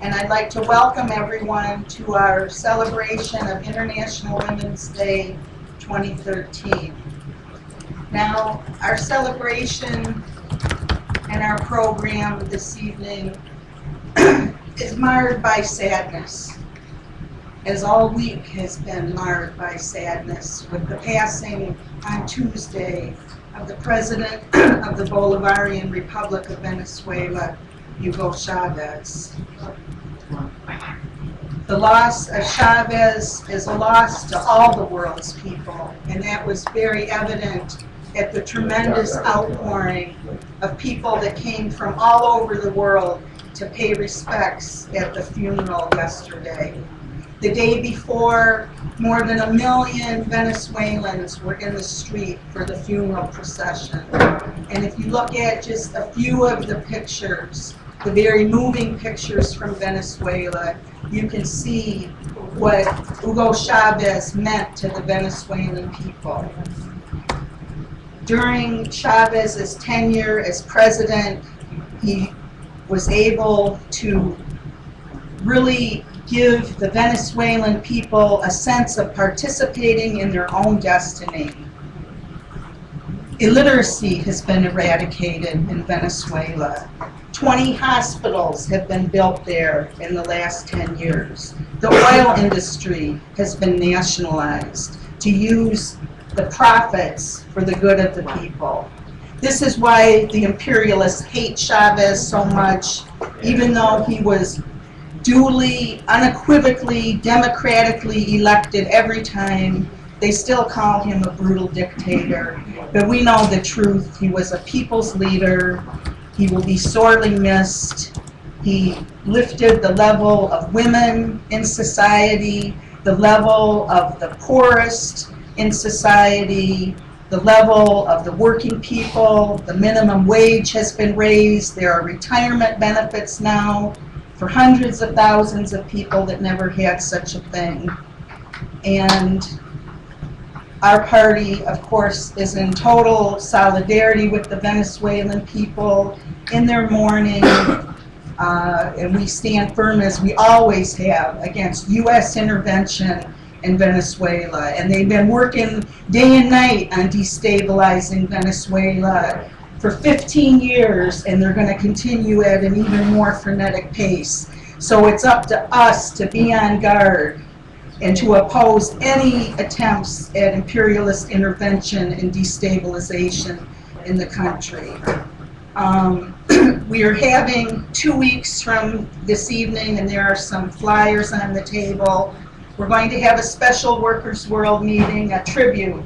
and I'd like to welcome everyone to our celebration of International Women's Day 2013. Now, our celebration and our program this evening is marred by sadness, as all week has been marred by sadness with the passing on Tuesday of the President of the Bolivarian Republic of Venezuela, Hugo Chavez. The loss of Chavez is a loss to all the world's people, and that was very evident at the tremendous outpouring of people that came from all over the world to pay respects at the funeral yesterday. The day before, more than 1 million Venezuelans were in the street for the funeral procession. And if you look at just a few of the pictures, the very moving pictures from Venezuela, you can see what Hugo Chavez meant to the Venezuelan people. During Chavez's tenure as president, he was able to really give the Venezuelan people a sense of participating in their own destiny. Illiteracy has been eradicated in Venezuela. 20 hospitals have been built there in the last 10 years. The oil industry has been nationalized to use the profits for the good of the people. This is why the imperialists hate Chavez so much, even though he was duly, unequivocally, democratically elected every time. They still call him a brutal dictator. But we know the truth. He was a people's leader. He will be sorely missed. He lifted the level of women in society, the level of the poorest in society, the level of the working people. The minimum wage has been raised. There are retirement benefits now for hundreds of thousands of people that never had such a thing. And our party, of course, is in total solidarity with the Venezuelan people in their mourning, and we stand firm, as we always have, against U.S. intervention in Venezuela. And they've been working day and night on destabilizing Venezuela for 15 years, and they're going to continue at an even more frenetic pace. So it's up to us to be on guard and to oppose any attempts at imperialist intervention and destabilization in the country. We are having 2 weeks from this evening, and there are some flyers on the table. We're going to have a special Workers' World meeting, a tribute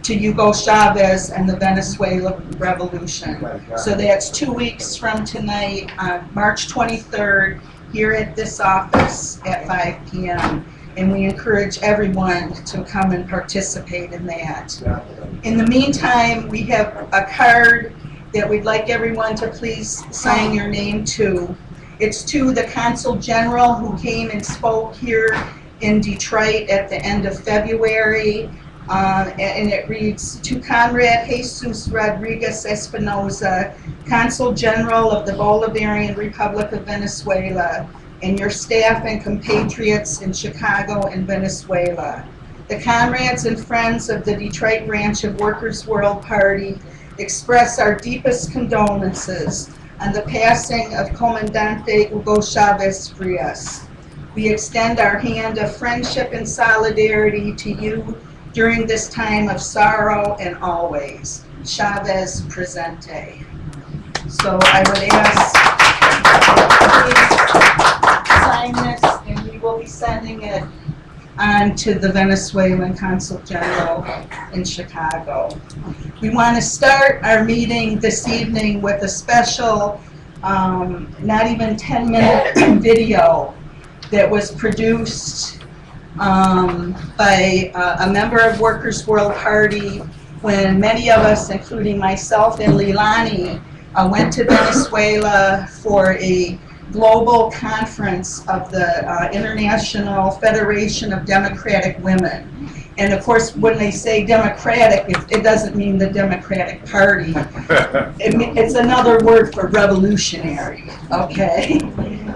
to Hugo Chavez and the Venezuela Revolution. So that's 2 weeks from tonight, on March 23rd, here at this office at 5 p.m. And we encourage everyone to come and participate in that. In the meantime, we have a card that we'd like everyone to please sign your name to. It's to the Consul General who came and spoke here in Detroit at the end of February. And it reads, to Conrad Jesus Rodriguez Espinoza, Consul General of the Bolivarian Republic of Venezuela, and your staff and compatriots in Chicago and Venezuela. The comrades and friends of the Detroit branch of Workers' World Party express our deepest condolences on the passing of Comandante Hugo Chavez Frias. We extend our hand of friendship and solidarity to you during this time of sorrow and always. Chavez Presente. So I would ask, please sign this, and we will be sending it on to the Venezuelan Consul General in Chicago. We want to start our meeting this evening with a special, not even 10-minute video that was produced by a member of Workers' World Party when many of us, including myself and Leilani, went to Venezuela for a global conference of the International Federation of Democratic Women. And of course, when they say democratic, it doesn't mean the Democratic Party. It's another word for revolutionary, okay?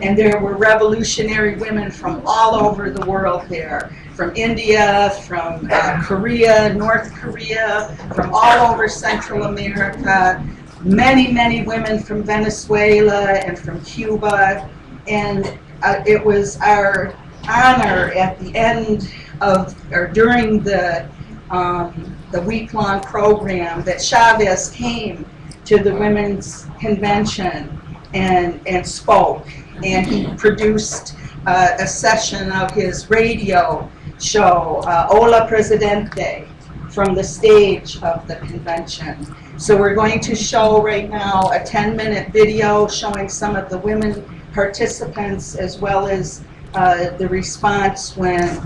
And there were revolutionary women from all over the world there, from India, from Korea, North Korea, from all over Central America, many women from Venezuela and from Cuba. And it was our honor at the end of, or during the week-long program, that Chavez came to the Women's Convention and spoke. And he produced a session of his radio show, Hola Presidente, from the stage of the convention. So we're going to show right now a 10-minute video showing some of the women participants, as well as the response when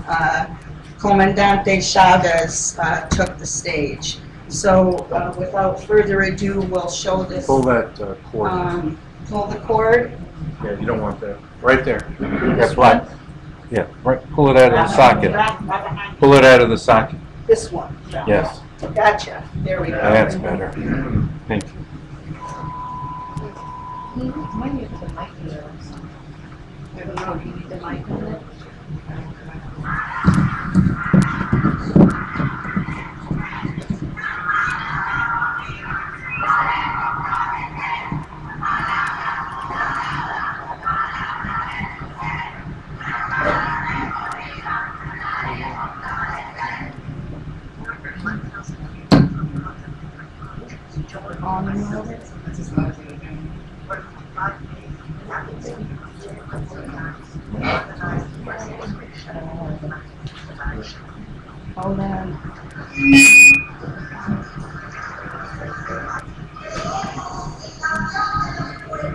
Comandante Chavez took the stage. So without further ado, we'll show this. Pull that cord. Pull the cord. Yeah, you don't want that. Right there. This one? Yeah, right. Pull it out of the socket. Pull it out of the socket. This one. Yes. Gotcha. There we go. That's better. Thank you. I don't know, do you need the mic on it? Hold on.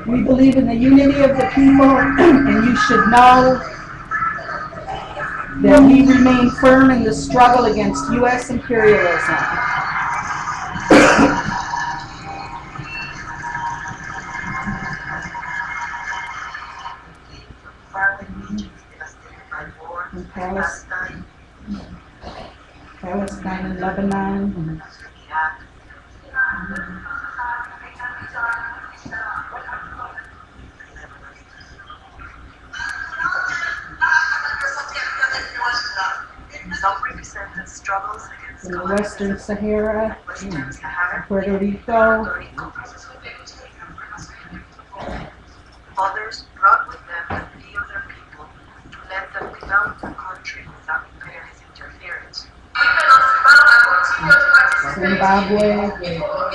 We believe in the unity of the people, and you should know that we remain firm in the struggle against U.S. imperialism. In Palestine and Lebanon. In the Western Sahara, Puerto Rico. Others brought with them the plea of their people to let them develop their country without imperialist interference. Zimbabwe. Economic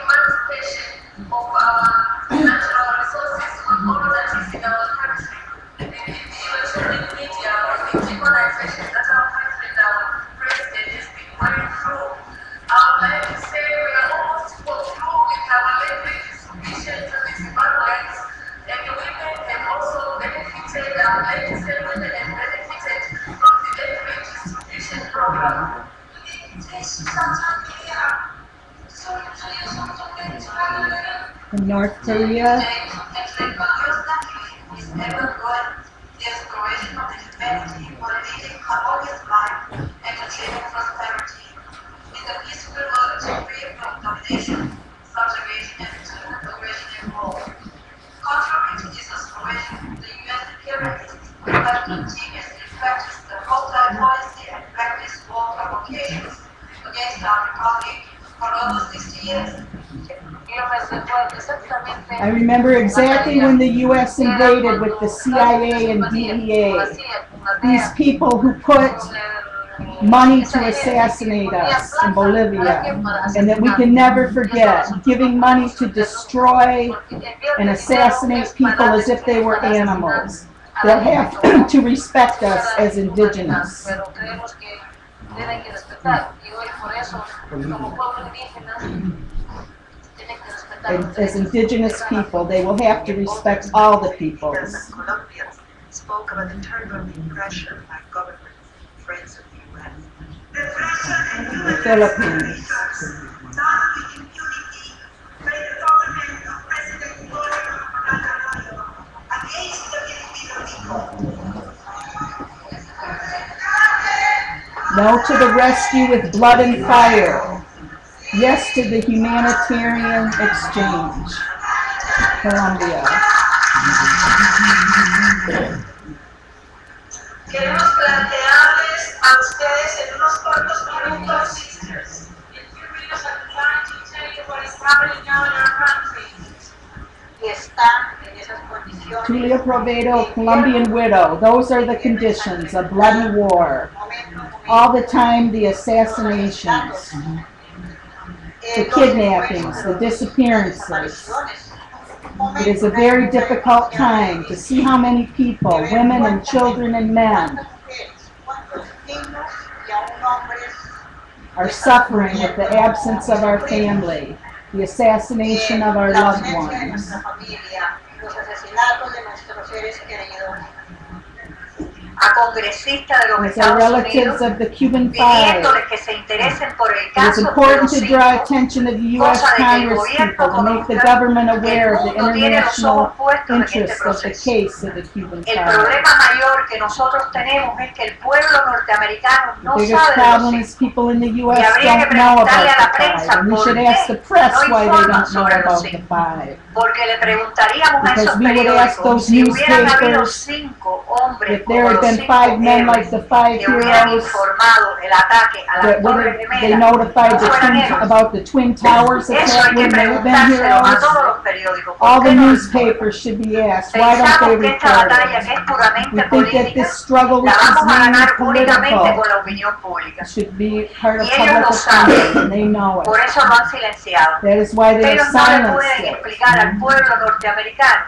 emancipation of natural resources on all that is in our country. The social media or the demonization that our country now president has been going through. I would like to say we are almost through with our language distribution to the Zimbabweans, and the women have also benefited, I would like to say women have benefited from the language distribution program. In North Korea. Contrary to this aspiration, the UN imperialists have continuously practiced the multi-policy and practiced war provocations against our republic for over 60 years. I remember exactly when the U.S. invaded with the CIA and DEA. These people who put money to assassinate us in Bolivia, and that we can never forget, giving money to destroy and assassinate people as if they were animals. They'll have to respect us as indigenous. As indigenous people, they will have to respect all the peoples. Colombians spoke about the terrible repression by governments, friends of the UN. The Philippines. No to the rescue with blood and fire. Yes to the humanitarian exchange. Colombia. Queremos plantearles a ustedes en unos cortos minutos y están en esas condiciones. Julia Provedo, Colombian widow. Those are the conditions, a bloody war. All the time, the assassinations, the kidnappings, the disappearances. It is a very difficult time to see how many people, women and children and men, are suffering with the absence of our family, the assassination of our loved ones. A congresistas de los As our Estados relatives Unidos, of the Cuban Five, pidiéndoles que se interesen por el it is caso de important los to draw hijos, attention of the U.S. Congress people to make the government aware of the international interest of the case of the Cuban El Five. problema mayor que nosotros tenemos es que el pueblo norteamericano The no biggest sabe de los problem hijos. is people in the Y U.S. habría que don't know preguntarle a la about the prensa Five, and we por should qué ask the press no why they informan don't know sobre los about the hijos. Five. Porque le preguntaríamos a Because esos we would ask periódicos those si hubieran habido newspapers 5 hombres if there como had los been 5 5 men like héroes the 5 que hubieran heroes informado el ataque a las that would Torres have, they Gemelas, notified no fueran héroes. about the Twin Towers Eso attack, hay que wouldn't they have been preguntárselo a heroes? todos los periódicos. All ¿Por the qué no lo newspapers should be asked, why don't Pensamos they que esta report batalla, it? que es We puramente think that política, this struggle, la which is vamos a mainly ganar únicamente con political, la opinión pública. should be part of Y ellos public lo saben. opinion, and they know Por it. eso lo han silenciado. That is why they have Ellos no le silenced pueden it. explicar al pueblo norteamericano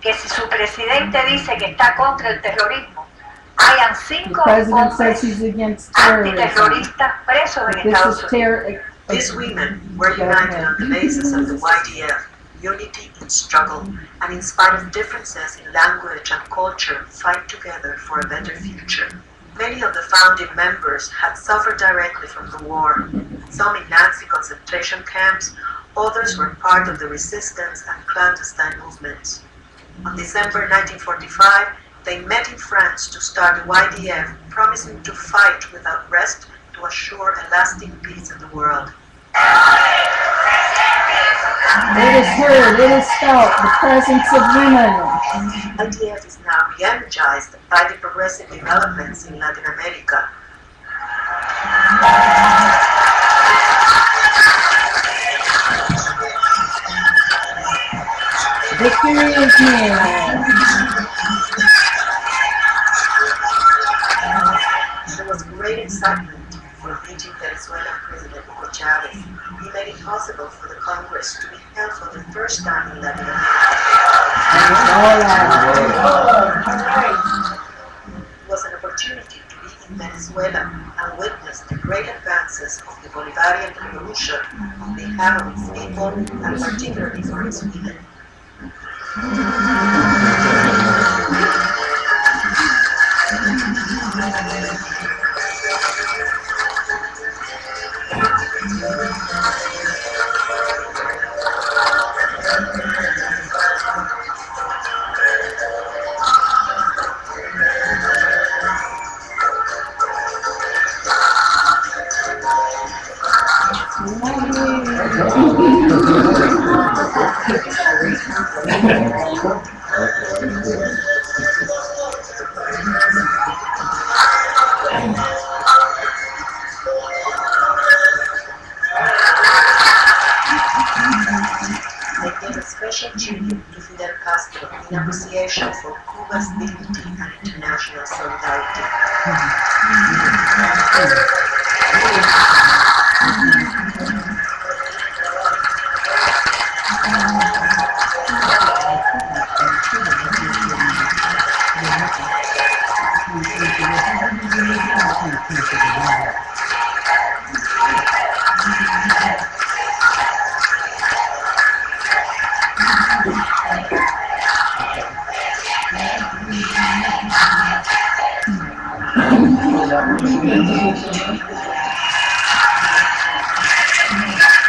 que si su presidente dice que está contra el terrorismo, hayan The 5 president says hombres he's against terrorism. antiterroristas presos en But this Estados is Unidos. These women were united on the basis of the YDF, unity in struggle, and in spite of differences in language and culture, fight together for a better future. Many of the founding members had suffered directly from the war, some in Nazi concentration camps, others were part of the resistance and clandestine movements. On December 1945, they met in France to start the YDF, promising to fight without rest to assure a lasting peace in the world. It is heard, it is felt, the presence of women. YDF is now re-energized by the progressive developments in Latin America. Victory is near. There was great excitement for meeting Venezuelan President Hugo Chavez. He made it possible for the Congress to be held for the first time in Latin America. It was an opportunity to be in Venezuela and witness the great advances of the Bolivarian Revolution on behalf of its people and particularly for its women. They gave a special tribute to Fidel Castro in appreciation for Cuba's dignity and international solidarity.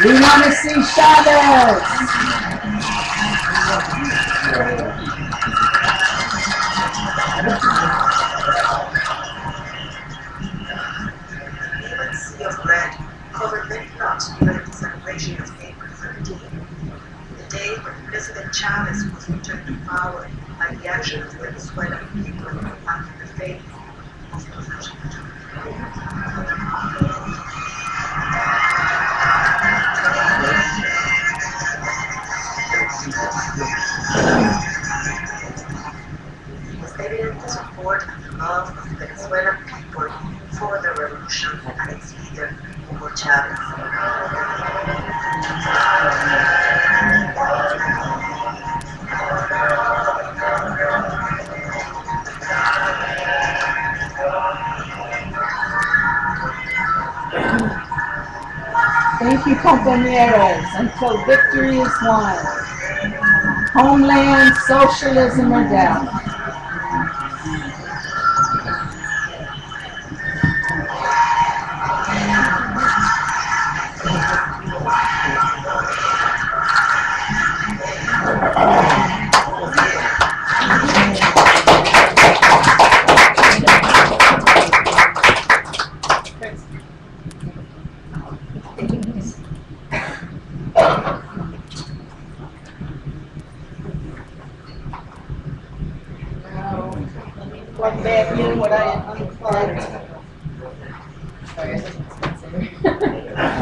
We want to see Chavez. Even sea of red covered many plots during the celebration of April 13, the day when President Chavez was returned to power. people and in the faith of possession. Was evident the support and the love of the Venezuelan people for the revolution and its leader, Hugo Chavez. Thank you, compañeros, until victory is won. Homeland, socialism, or death. Plug back in what I unplugged.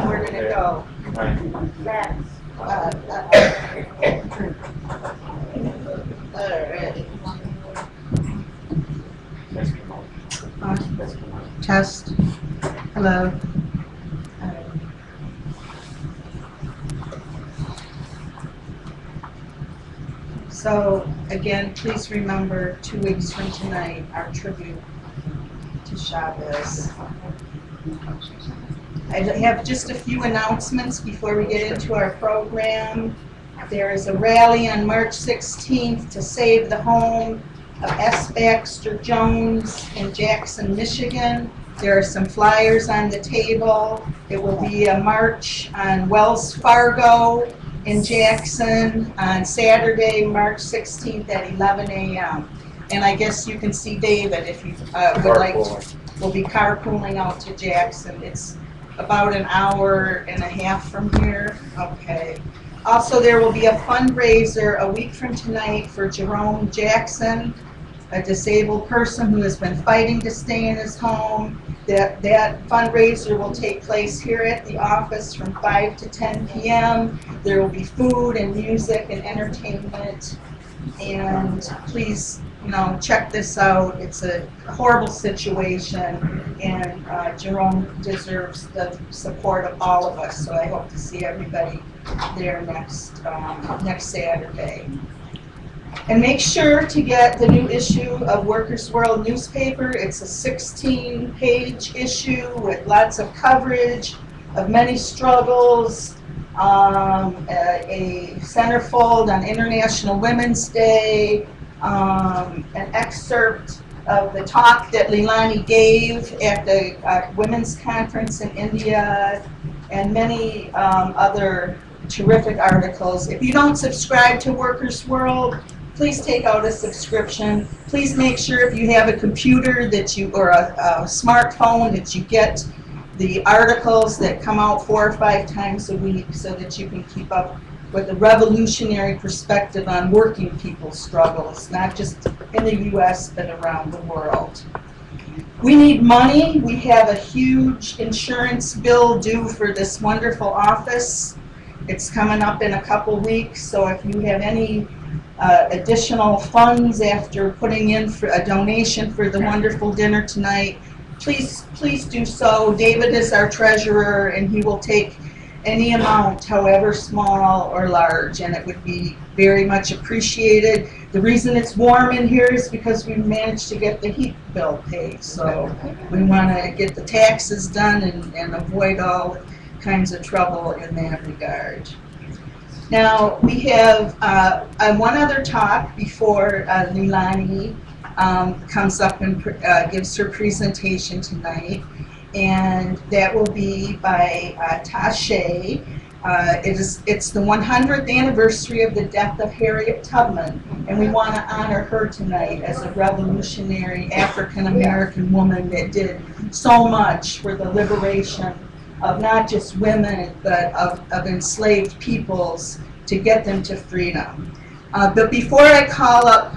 We're gonna go. Alright. Test. Hello. So, again, please remember 2 weeks from tonight, our tribute to Chavez. I have just a few announcements before we get into our program. There is a rally on March 16th to save the home of S. Baxter Jones in Jackson, Michigan. There are some flyers on the table. It will be a march on Wells Fargo in Jackson on Saturday, March 16th at 11 a.m. And I guess you can see David if you would like to. We'll be carpooling out to Jackson. It's about an hour and a half from here. Okay. Also, there will be a fundraiser a week from tonight for Jerome Jackson, a disabled person who has been fighting to stay in his home. That fundraiser will take place here at the office from 5 to 10 p.m. There will be food and music and entertainment. And please, check this out. It's a horrible situation, and Jerome deserves the support of all of us. So I hope to see everybody there next Saturday. And make sure to get the new issue of Workers' World newspaper. It's a 16-page issue with lots of coverage of many struggles, a centerfold on International Women's Day, an excerpt of the talk that Leilani gave at the Women's Conference in India, and many other terrific articles. If you don't subscribe to Workers' World, please take out a subscription. Please make sure if you have a computer or a smartphone that you get the articles that come out 4 or 5 times a week so that you can keep up with a revolutionary perspective on working people's struggles, not just in the U.S. but around the world. We need money. We have a huge insurance bill due for this wonderful office. It's coming up in a couple weeks, so if you have any additional funds after putting in for a donation for the wonderful dinner tonight, please do so. David is our treasurer, and he will take any amount, however small or large, and it would be very much appreciated. The reason it's warm in here is because we managed to get the heat bill paid, so we want to get the taxes done and avoid all kinds of trouble in that regard. Now, we have one other talk before Leilani comes up and gives her presentation tonight, and that will be by Taché. It's the 100th anniversary of the death of Harriet Tubman, and we want to honor her tonight as a revolutionary African-American woman that did so much for the liberation of not just women, but of enslaved peoples to get them to freedom. But before I call up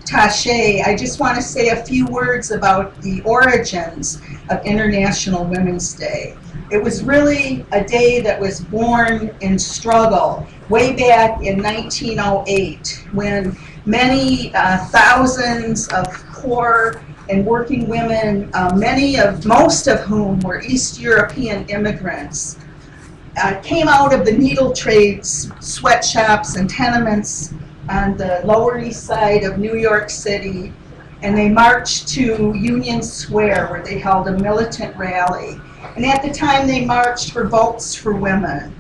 Taché, I just want to say a few words about the origins of International Women's Day. It was really a day that was born in struggle way back in 1908 when many thousands of poor and working women, most of whom were East European immigrants, came out of the needle trades, sweatshops, and tenements on the Lower East Side of New York City, and they marched to Union Square where they held a militant rally. And at the time they marched for votes for women,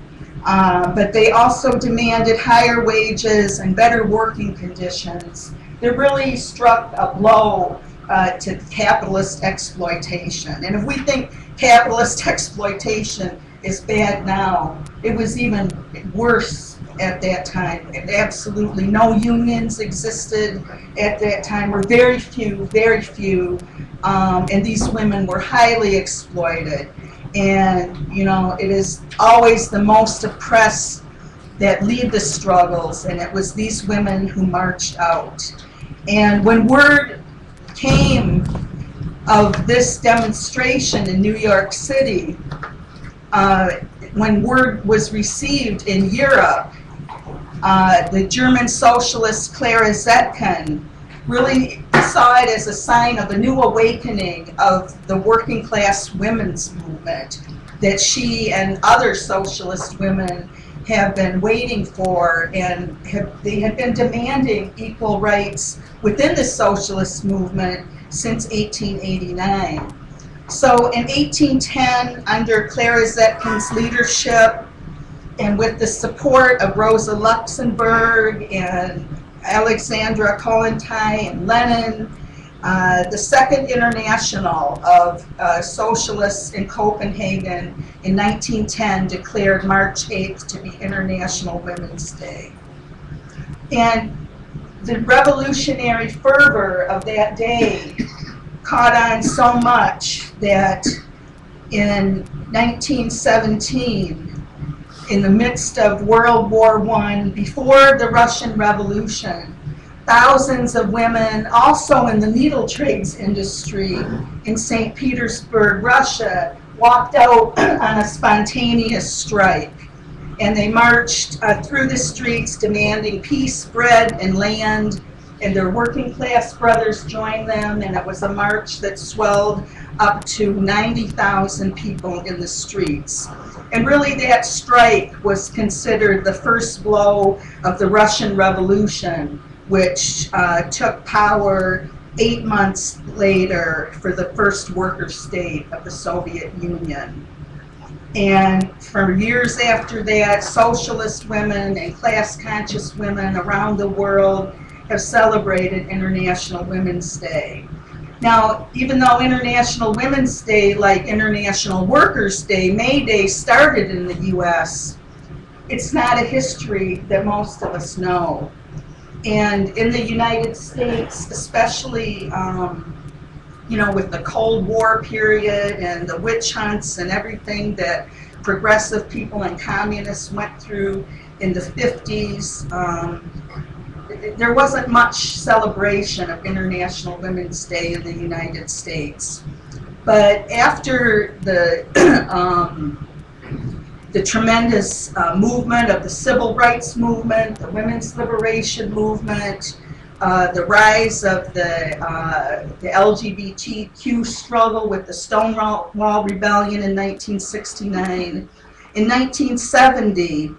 but they also demanded higher wages and better working conditions. They really struck a blow to capitalist exploitation. And if we think capitalist exploitation is bad now, it was even worse at that time. Absolutely no unions existed at that time, or very few, and these women were highly exploited. And, you know, it is always the most oppressed that lead the struggles, and it was these women who marched out. And when word came of this demonstration in New York City, when word was received in Europe, the German socialist Clara Zetkin really saw it as a sign of a new awakening of the working class women's movement that she and other socialist women have been waiting for, and they had been demanding equal rights within the socialist movement since 1889. So in 1810, under Clara Zetkin's leadership, and with the support of Rosa Luxemburg and Alexandra Kollontai and Lenin, the Second International of Socialists in Copenhagen in 1910 declared March 8th to be International Women's Day. And the revolutionary fervor of that day caught on so much that in 1917, in the midst of World War I, before the Russian Revolution, thousands of women, also in the needle trades industry in St. Petersburg, Russia, walked out on a spontaneous strike. And they marched through the streets demanding peace, bread, and land. And their working class brothers joined them, and it was a march that swelled up to 90,000 people in the streets. And really that strike was considered the first blow of the Russian Revolution, which took power 8 months later for the first worker state of the Soviet Union. And for years after that, socialist women and class-conscious women around the world have celebrated International Women's Day. Now, even though International Women's Day, like International Workers' Day, May Day, started in the U.S., it's not a history that most of us know. And in the United States, especially, you know, with the Cold War period and the witch hunts and everything that progressive people and communists went through in the 50s, there wasn't much celebration of International Women's Day in the United States. But after the tremendous movement of the civil rights movement, the women's liberation movement, the rise of the LGBTQ struggle with the Stonewall Rebellion in 1969, in 1970,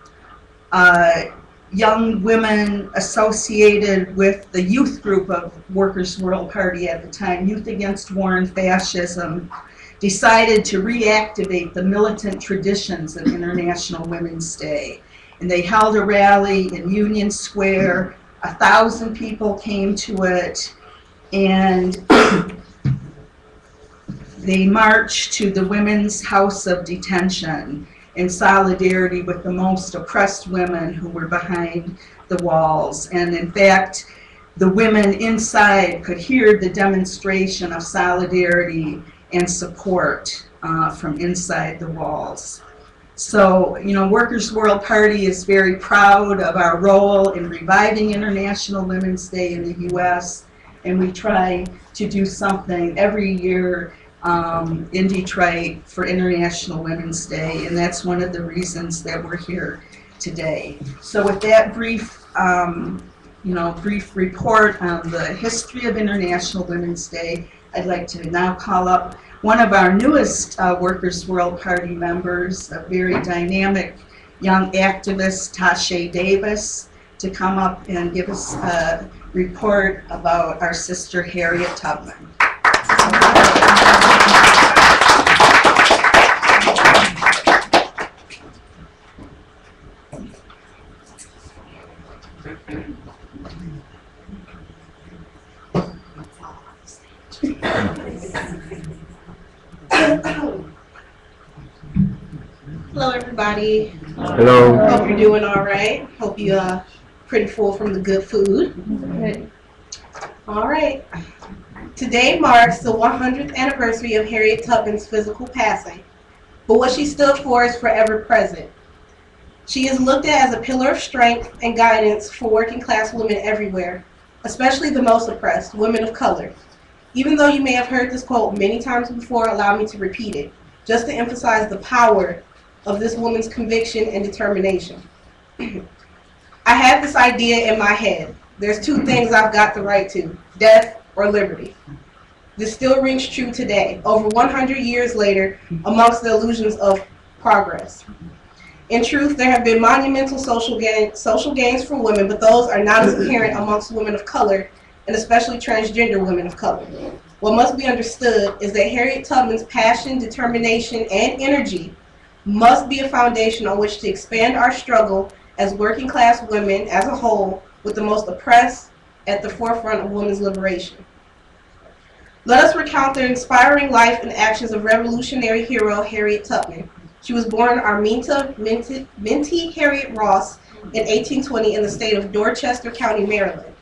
young women associated with the youth group of Workers' World Party at the time, Youth Against War and Fascism, decided to reactivate the militant traditions of International Women's Day. And they held a rally in Union Square. 1,000 people came to it, and they marched to the Women's House of Detention in solidarity with the most oppressed women who were behind the walls. And in fact, the women inside could hear the demonstration of solidarity and support from inside the walls. So, you know, Workers' World Party is very proud of our role in reviving International Women's Day in the U.S. and we try to do something every year in Detroit for International Women's Day, and that's one of the reasons that we're here today. So with that brief, brief report on the history of International Women's Day, I'd like to now call up one of our newest Workers' World Party members, a very dynamic young activist, Tasha Davis, to come up and give us a report about our sister Harriet Tubman. Hello, everybody. Hello. Hope you're doing all right. Hope you're pretty full from the good food. All right. Today marks the 100th anniversary of Harriet Tubman's physical passing, but what she stood for is forever present. She is looked at as a pillar of strength and guidance for working class women everywhere, especially the most oppressed, women of color. Even though you may have heard this quote many times before, allow me to repeat it, just to emphasize the power of this woman's conviction and determination. I had this idea in my head. There's two things I've got the right to, death or liberty. This still rings true today, over 100 years later, amongst the illusions of progress. In truth, there have been monumental social gains for women, but those are not as apparent amongst women of color, and especially transgender women of color. What must be understood is that Harriet Tubman's passion, determination, and energy must be a foundation on which to expand our struggle as working class women as a whole, with the most oppressed at the forefront of women's liberation. Let us recount the inspiring life and actions of revolutionary hero Harriet Tubman. She was born Arminta Minty Harriet Ross in 1820 in the state of Dorchester County, Maryland.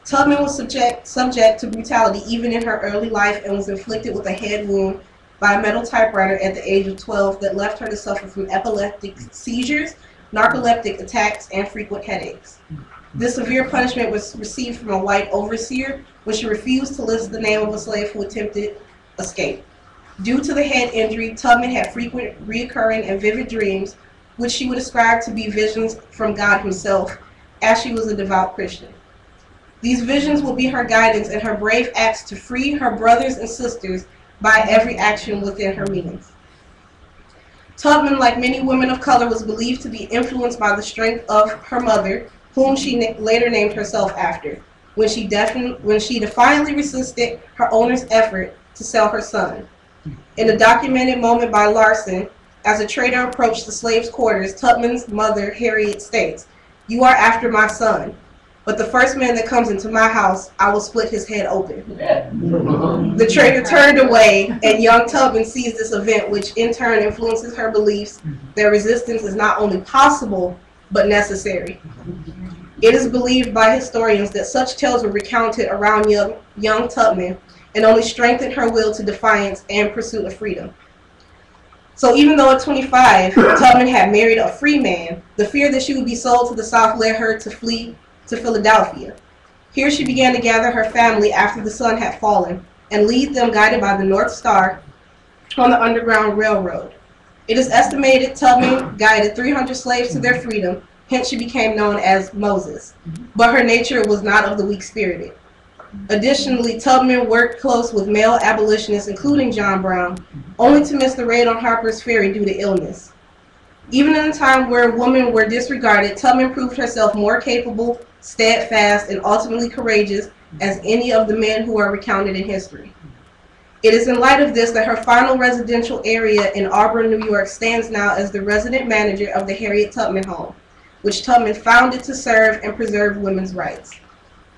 Tubman was subject to brutality even in her early life and was inflicted with a head wound by a metal typewriter at the age of 12 that left her to suffer from epileptic seizures, narcoleptic attacks, and frequent headaches. This severe punishment was received from a white overseer when she refused to list the name of a slave who attempted escape. Due to the head injury, Tubman had frequent, reoccurring, and vivid dreams, which she would ascribe to be visions from God himself, as she was a devout Christian. These visions will be her guidance in her brave acts to free her brothers and sisters by every action within her means. Tubman, like many women of color, was believed to be influenced by the strength of her mother, whom she later named herself after, when she defiantly resisted her owner's effort to sell her son. In a documented moment by Larson, as a trader approached the slaves' quarters, Tubman's mother, Harriet, states, "You are after my son, but the first man that comes into my house, I will split his head open." The trader turned away, and young Tubman sees this event, which in turn influences her beliefs that resistance is not only possible, but necessary. It is believed by historians that such tales were recounted around young Tubman and only strengthened her will to defiance and pursuit of freedom. So even though at 25, Tubman had married a free man, the fear that she would be sold to the South led her to flee to Philadelphia. Here she began to gather her family after the sun had fallen and lead them guided by the North Star on the Underground Railroad. It is estimated Tubman guided 300 slaves to their freedom, hence she became known as Moses. But her nature was not of the weak-spirited. Additionally, Tubman worked close with male abolitionists, including John Brown, only to miss the raid on Harper's Ferry due to illness. Even in a time where women were disregarded, Tubman proved herself more capable, steadfast, and ultimately courageous as any of the men who are recounted in history. It is in light of this that her final residential area in Auburn, New York stands now as the resident manager of the Harriet Tubman Home, which Tubman founded to serve and preserve women's rights.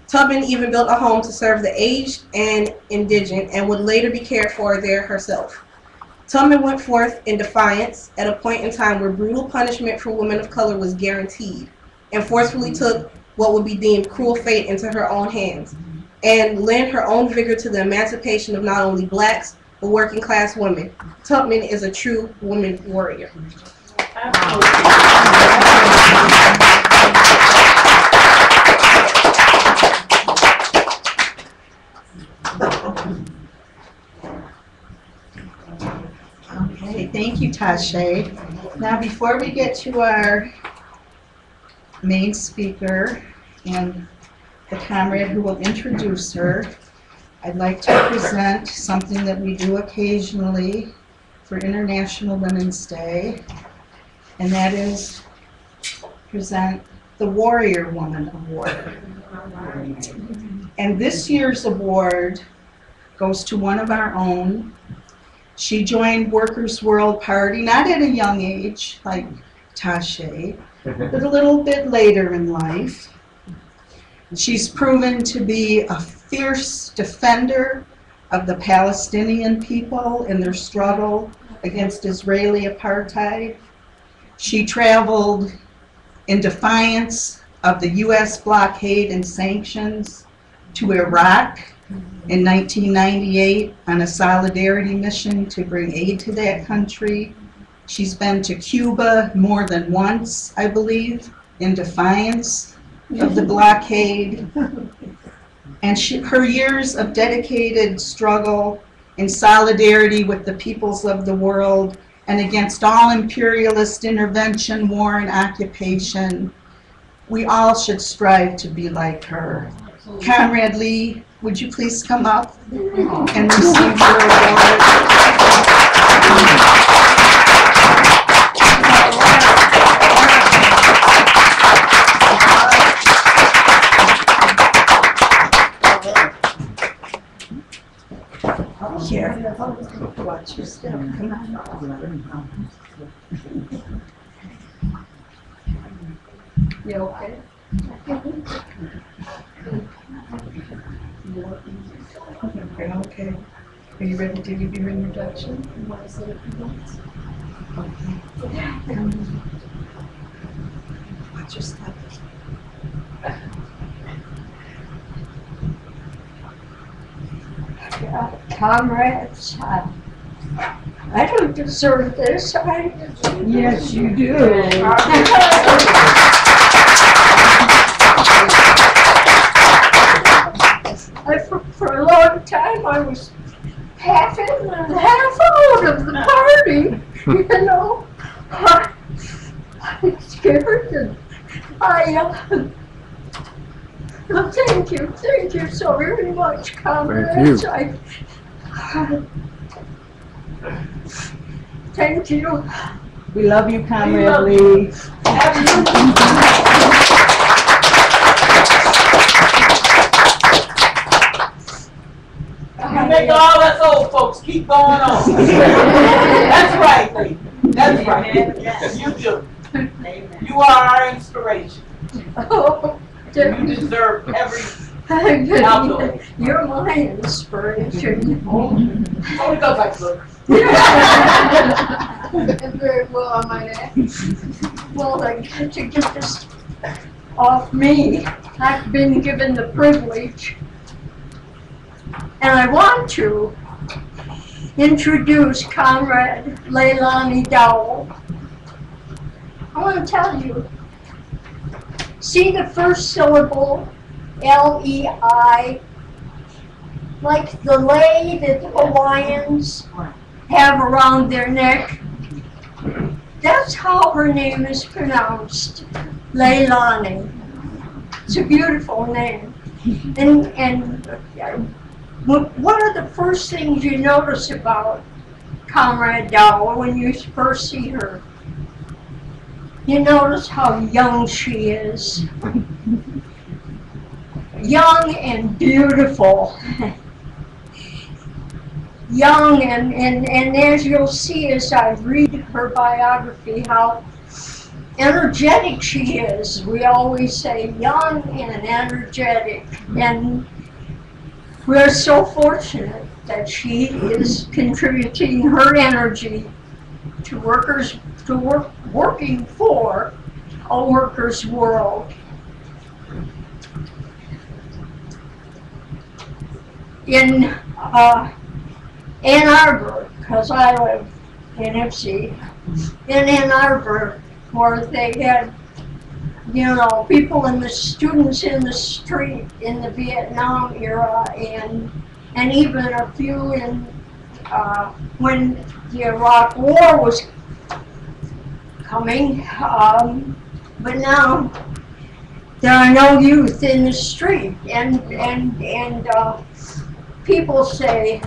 Tubman even built a home to serve the aged and indigent and would later be cared for there herself. Tubman went forth in defiance at a point in time where brutal punishment for women of color was guaranteed, and forcefully took what would be deemed cruel fate into her own hands, and lent her own vigor to the emancipation of not only blacks, but working class women. Tubman is a true woman warrior. Okay, thank you, Tasha. Now, before we get to our main speaker and the comrade who will introduce her, I'd like to present something that we do occasionally for International Women's Day, and that is present the Warrior Woman Award. And this year's award goes to one of our own. She joined Workers' World Party, not at a young age like Tasha, but a little bit later in life. She's proven to be a fierce defender of the Palestinian people in their struggle against Israeli apartheid. She traveled in defiance of the U.S. blockade and sanctions to Iraq in 1998 on a solidarity mission to bring aid to that country. She's been to Cuba more than once, I believe, in defiance of the blockade. And her years of dedicated struggle in solidarity with the peoples of the world and against all imperialist intervention, war, and occupation, we all should strive to be like her. Conrad Lee, would you please come up and receive your award? Here, watch your step. Come on. You okay? Okay. Are you ready to give your introduction? Okay. Watch your step. Comrades, I don't deserve this. Yes, you do. For a long time, I was half in and half out of the party. You know, I'm scared, and well, thank you so very much, comrades. Thank you. We love you, Comrade Lee. You make all us old folks keep going on. That's right, Lee. That's right. You do. You are our inspiration. Oh, You deserve every outdoor. You're my inspiration. Oh, it goes like look. Very well, I might add. Well, I get to get this off me. I've been given the privilege, and I want to introduce Comrade Leilani Dowell. I want to tell you, see the first syllable, L-E-I, like the lei that the Hawaiians have around their neck? That's how her name is pronounced, Leilani. It's a beautiful name. And what are the first things you notice about Comrade Dowell when you first see her? You notice how young she is. Young and beautiful. Young and as you'll see as I read her biography, how energetic she is. We always say young and energetic, and we're so fortunate that she is contributing her energy to working for a workers' world. In Ann Arbor, because I live in FC, in Ann Arbor, where they had, you know, people in the students in the street in the Vietnam era, and and even a few in when the Iraq War was coming. But now there are no youth in the street, and people say,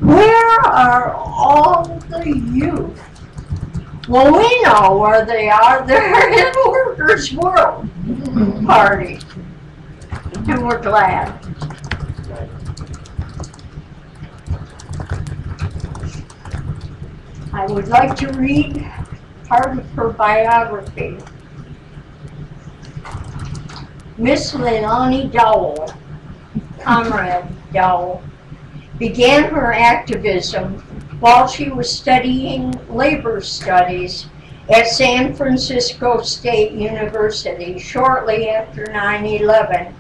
where are all the youth? Well, we know where they are. They're in Workers' World Party, and we're glad. I would like to read part of her biography. Miss Leilani Dowell, Comrade Dowell, began her activism while she was studying labor studies at San Francisco State University shortly after 9/11,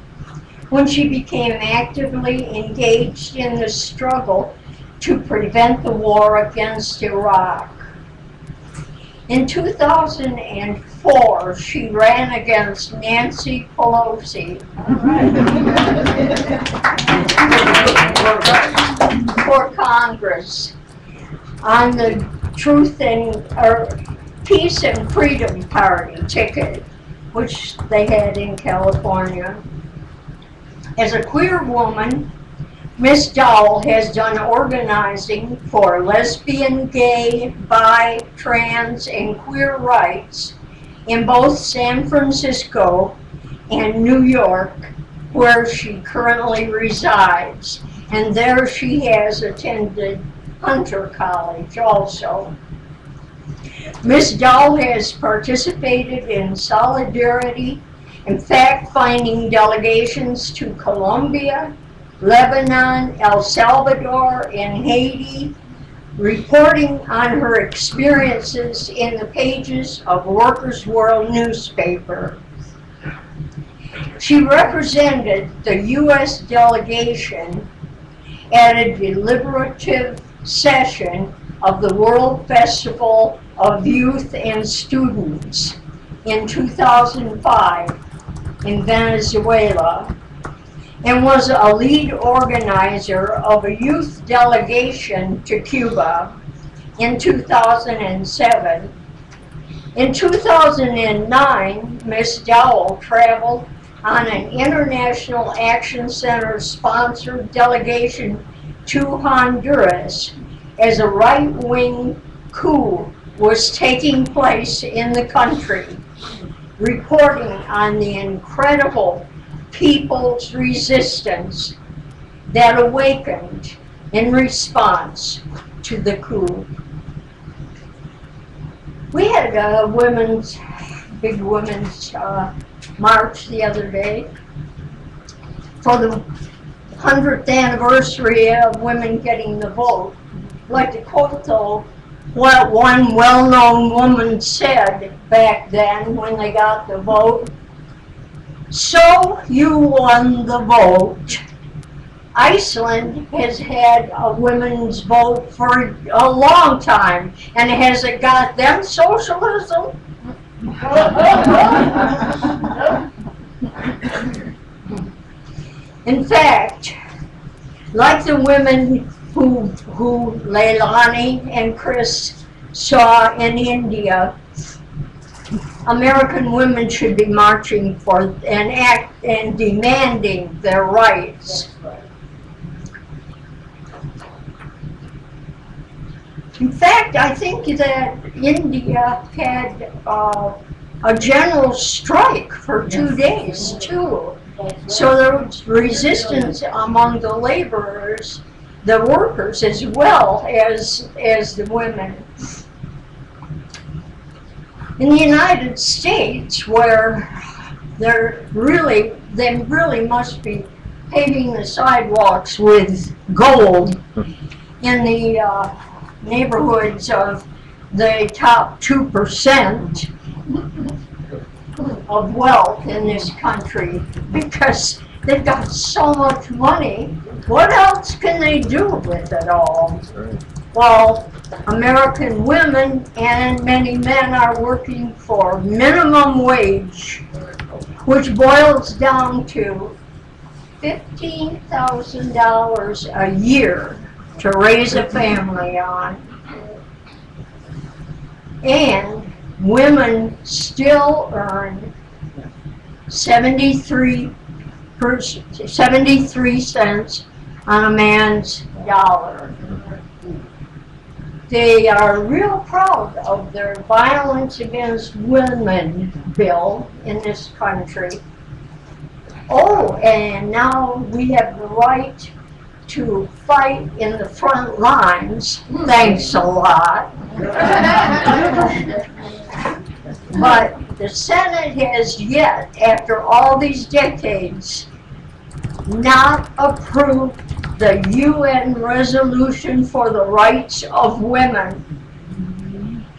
when she became actively engaged in the struggle to prevent the war against Iraq. In 2004, she ran against Nancy Pelosi for Congress on the Peace and Freedom Party ticket, which they had in California. As a queer woman, Miss Dowell has done organizing for lesbian, gay, bi, trans, and queer rights in both San Francisco and New York, where she currently resides. And there she has attended Hunter College also. Miss Dowell has participated in solidarity and fact-finding delegations to Colombia, Lebanon, El Salvador, and Haiti, reporting on her experiences in the pages of Workers' World newspaper. She represented the U.S. delegation at a deliberative session of the World Festival of Youth and Students in 2005 in Venezuela, and was a lead organizer of a youth delegation to Cuba in 2007. In 2009, Ms. Dowell traveled on an International Action Center-sponsored delegation to Honduras as a right-wing coup was taking place in the country, reporting on the incredible people's resistance that awakened in response to the coup. We had a big women's march the other day for the 100th anniversary of women getting the vote. I'd like to quote though what one well-known woman said back then when they got the vote. So you won the vote. Iceland has had a women's vote for a long time, and has it got them socialism? In fact, like the women who Leilani and Chris saw in India, American women should be marching for and demanding their rights. In fact, I think that India had a general strike for 2 days too. So there was resistance among the laborers, the workers, as well as the women. In the United States, where they really must be paving the sidewalks with gold in the neighborhoods of the top 2% of wealth in this country, because they've got so much money. What else can they do with it all? Well, American women and many men are working for minimum wage, which boils down to $15,000 a year to raise a family on. And women still earn 73 cents on a man's dollar. They are real proud of their violence against women bill in this country. Oh, and now we have the right to fight in the front lines. Thanks a lot. But the Senate has yet, after all these decades, not approved the UN resolution for the rights of women.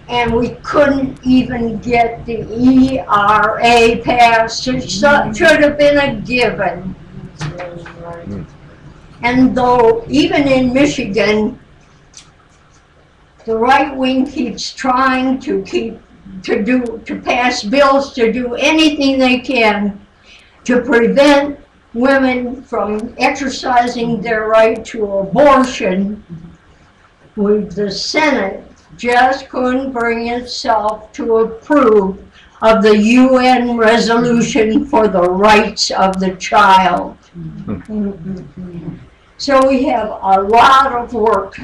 And we couldn't even get the ERA passed. It should have been a given. And though even in Michigan, the right wing keeps trying to pass bills to do anything they can to prevent women from exercising their right to abortion, the Senate just couldn't bring itself to approve of the UN resolution for the rights of the child. So we have a lot of work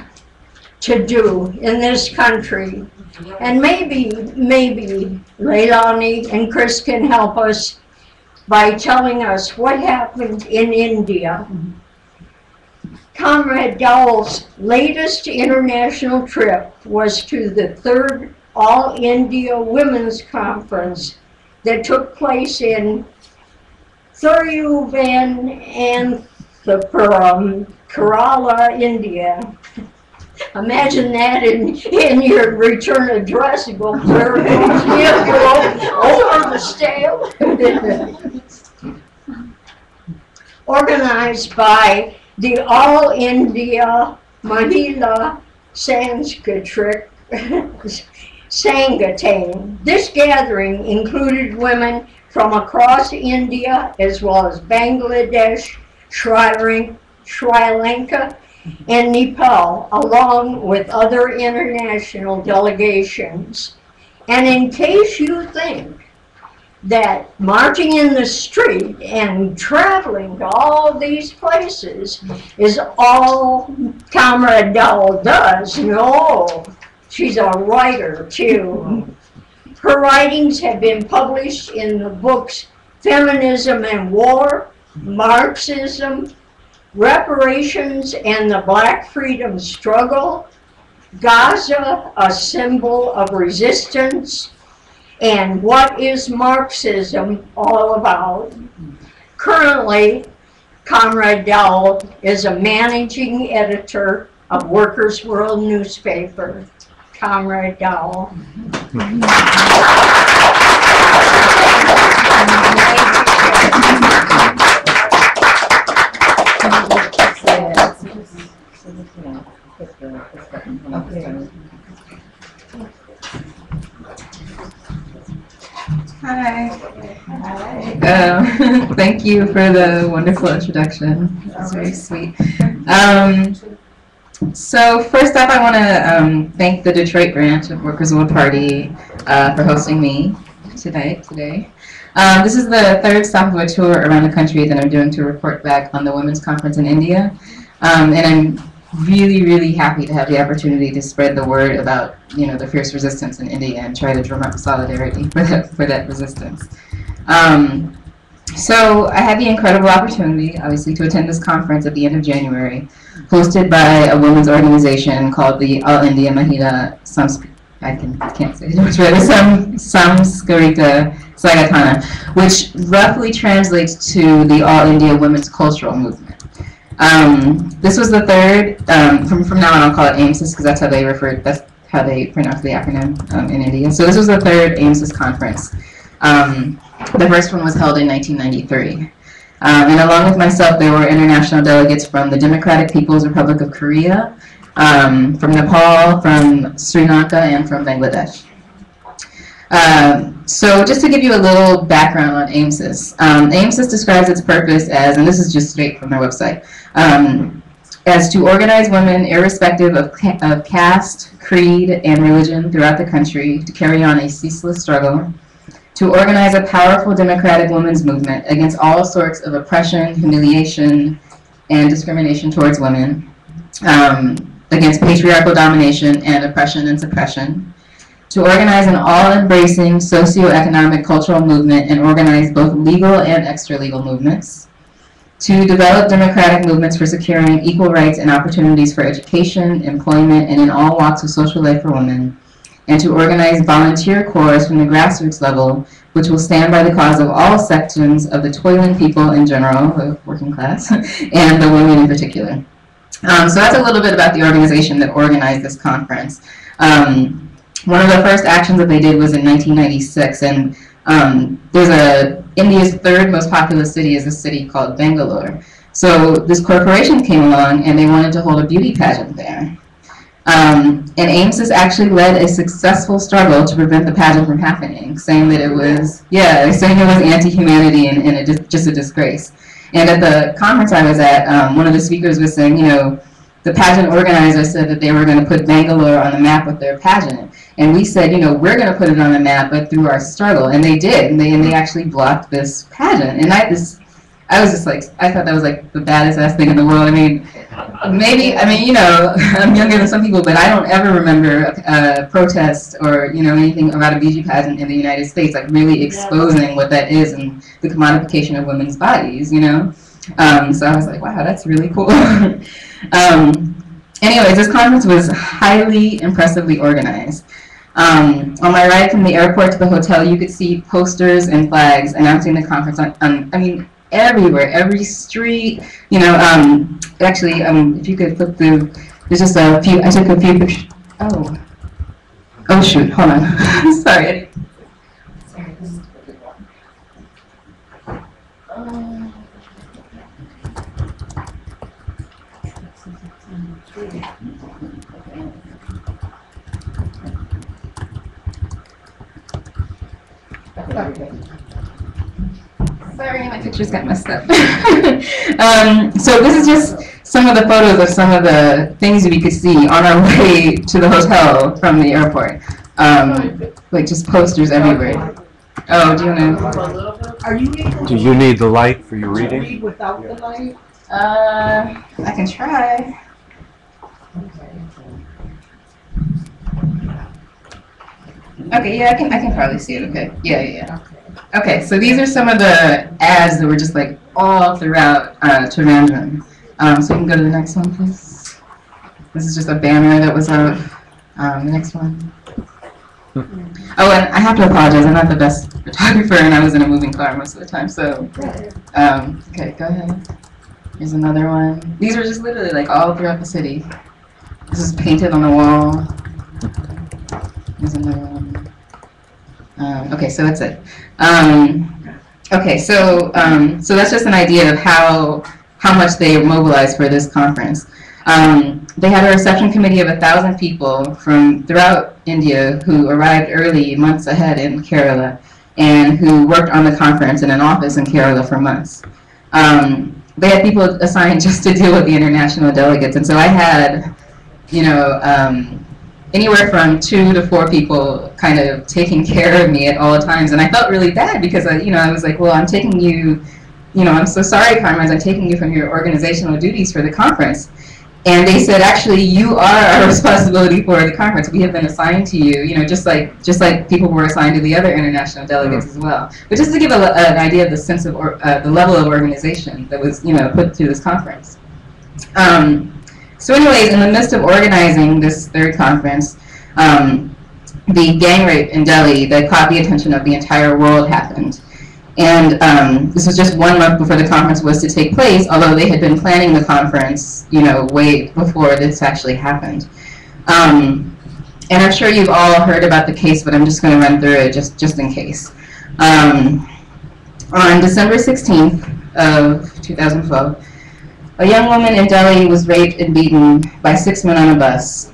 to do in this country. And maybe Leilani and Chris can help us by telling us what happened in India. Comrade Dowell's latest international trip was to the 3rd All India Women's Conference that took place in Thiruvananthapuram, Kerala, India. Imagine that in your return address. You go over the stamp. Organized by the All India Mahila Sangatang. This gathering included women from across India as well as Bangladesh, Sri Lanka, and Nepal, along with other international delegations. And in case you think that marching in the street and traveling to all these places is all Comrade Dowell does, no, she's a writer too. Her writings have been published in the books Feminism and War, Marxism, Reparations and the Black Freedom Struggle, Gaza, a Symbol of Resistance, and What is Marxism All About? Currently, Comrade Dowell is a managing editor of Workers' World newspaper. Comrade Dowell. Hi. Thank you for the wonderful introduction. It's very sweet. So first off, I want to thank the Detroit branch of Workers' World Party for hosting me today. This is the 3rd stop of a tour around the country that I'm doing to report back on the Women's Conference in India. And I'm really happy to have the opportunity to spread the word about, the fierce resistance in India and try to drum up solidarity for that resistance. So I had the incredible opportunity, obviously, to attend this conference at the end of January, hosted by a women's organization called the All India Mahila Samskarika Sangatana, which roughly translates to the All India Women's Cultural Movement. This was the 3rd, from now on I'll call it AIMSIS because that's how they pronounce the acronym in India. So this was the 3rd AIMSIS conference. The first one was held in 1993. And along with myself, there were international delegates from the Democratic People's Republic of Korea, from Nepal, from Sri Lanka, and from Bangladesh. So just to give you a little background on AIMSIS. AIMSIS describes its purpose as, and this is just straight from their website, as to organize women irrespective of caste, creed, and religion throughout the country to carry on a ceaseless struggle, to organize a powerful democratic women's movement against all sorts of oppression, humiliation, and discrimination towards women, against patriarchal domination and oppression and suppression, to organize an all-embracing socio-economic cultural movement and organize both legal and extra-legal movements, to develop democratic movements for securing equal rights and opportunities for education, employment, and in all walks of social life for women, and to organize volunteer corps from the grassroots level, which will stand by the cause of all sections of the toiling people in general, the working class, and the women in particular. So that's a little bit about the organization that organized this conference. One of the first actions that they did was in 1996, and India's third most populous city is a city called Bangalore. So this corporation came along and they wanted to hold a beauty pageant there. And AIMSIS actually led a successful struggle to prevent the pageant from happening, saying that it was, saying it was anti-humanity and just a disgrace. And at the conference I was at, one of the speakers was saying, you know, the pageant organizer said that they were going to put Bangalore on the map with their pageant. And we said, you know, we're going to put it on the map, but through our struggle. And they did. And they actually blocked this pageant. And I was just like, I thought that was like the baddest ass thing in the world. I mean, you know, I'm younger than some people, but I don't ever remember a protest or, you know, anything about a beauty pageant in the United States, like really exposing what that is and the commodification of women's bodies, you know. So I was like, wow, that's really cool. Anyways, this conference was highly impressively organized. On my ride from the airport to the hotel, you could see posters and flags announcing the conference I mean, everywhere, every street, you know, actually, if you could flip through, there's just a few, I took a few pictures. Oh shoot, hold on. Sorry. Sorry, my pictures got messed up. So this is just some of the photos of some of the things we could see on our way to the hotel from the airport. Like just posters everywhere. Oh, do you want to? Do you need the light for your reading? Read without the light? I can try. Okay, yeah, I can probably see it. Okay, yeah. Okay, so these are some of the ads that were just like all throughout Trivandrum. So you can go to the next one, please. This is just a banner that was up. The next one. Oh, and I have to apologize. I'm not the best photographer, and I was in a moving car most of the time. So, okay, go ahead. Here's another one. These are just literally like all throughout the city. This is painted on the wall. Here's another one. Okay, so that's it. Okay, so that's just an idea of how much they mobilized for this conference. They had a reception committee of 1,000 people from throughout India who arrived early, months ahead in Kerala, and who worked on the conference in an office in Kerala for months. They had people assigned just to deal with the international delegates, and so I had, you know, anywhere from 2 to 4 people kind of taking care of me at all times, and I felt really bad because I was like, well, I'm taking you, I'm so sorry, Carmen, I'm taking you from your organizational duties for the conference. And they said, actually, you are our responsibility for the conference. We have been assigned to you, just like people were assigned to the other international delegates as well. But just to give an idea of the sense of the level of organization that was, put through this conference. So anyways, in the midst of organizing this third conference, the gang rape in Delhi that caught the attention of the entire world happened. And this was just 1 month before the conference was to take place, although they had been planning the conference, way before this actually happened. And I'm sure you've all heard about the case, but I'm just going to run through it just in case. On December 16th of 2012, a young woman in Delhi was raped and beaten by 6 men on a bus,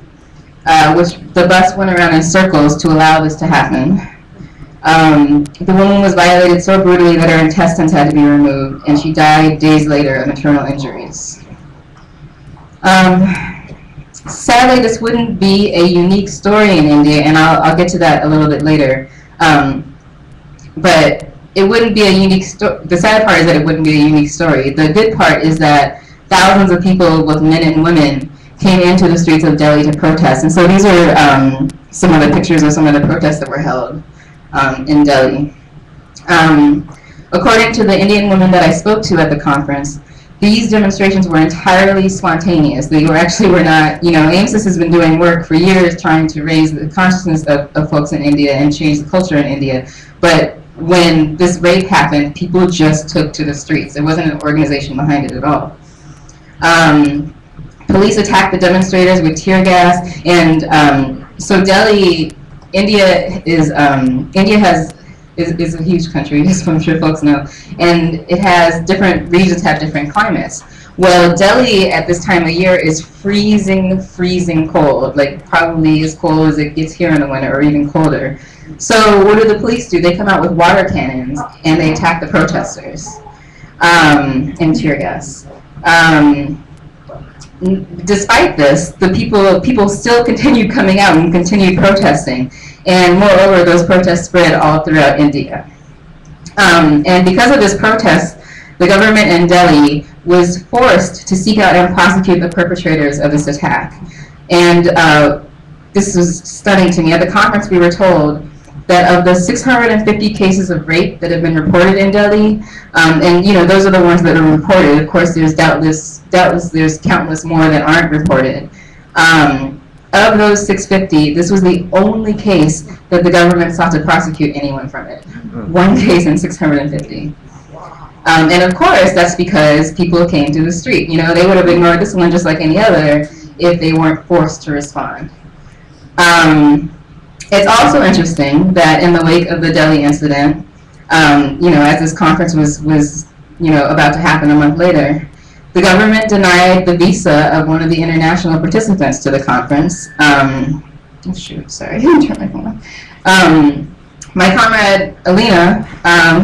which the bus went around in circles to allow this to happen. The woman was violated so brutally that her intestines had to be removed, and she died days later of internal injuries. Sadly, this wouldn't be a unique story in India, and I'll get to that a little bit later. But it wouldn't be a unique story. The sad part is that it wouldn't be a unique story. The good part is that thousands of people, both men and women, came into the streets of Delhi to protest. And so these are some of the pictures of some of the protests that were held in Delhi. According to the Indian women that I spoke to at the conference, these demonstrations were entirely spontaneous. They were not, AIMSIS has been doing work for years trying to raise the consciousness of folks in India and change the culture in India. But when this rape happened, people just took to the streets. There wasn't an organization behind it at all. Police attacked the demonstrators with tear gas, and so Delhi, India is a huge country, as I'm sure folks know, and it has different regions have different climates. Well, Delhi at this time of year is freezing cold, like probably as cold as it gets here in the winter, or even colder. So what do the police do? They come out with water cannons and they attack the protesters and tear gas. Despite this, the people still continued coming out and continued protesting. And moreover, those protests spread all throughout India. And because of this protest, the government in Delhi was forced to seek out and prosecute the perpetrators of this attack. And this was stunning to me. At the conference, we were told that of the 650 cases of rape that have been reported in Delhi, and those are the ones that are reported. Of course, there's doubtless there's countless more that aren't reported. Of those 650, this was the only case that the government sought to prosecute anyone from it. One case in 650. And of course, that's because people came to the street. They would have ignored this one just like any other if they weren't forced to respond. It's also interesting that in the wake of the Delhi incident, as this conference was about to happen a month later, the government denied the visa of one of the international participants to the conference. Oh shoot, sorry, I didn't turn my phone on. My comrade Alina,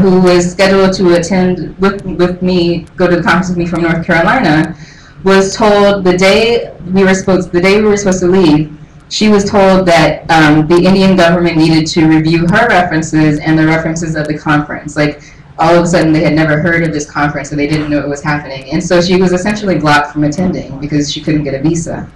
who was scheduled to attend with me, go to the conference with me from North Carolina, was told the day we were supposed to leave, she was told that the Indian government needed to review her references and the references of the conference. Like, all of a sudden they had never heard of this conference and they didn't know it was happening. And so she was essentially blocked from attending because she couldn't get a visa.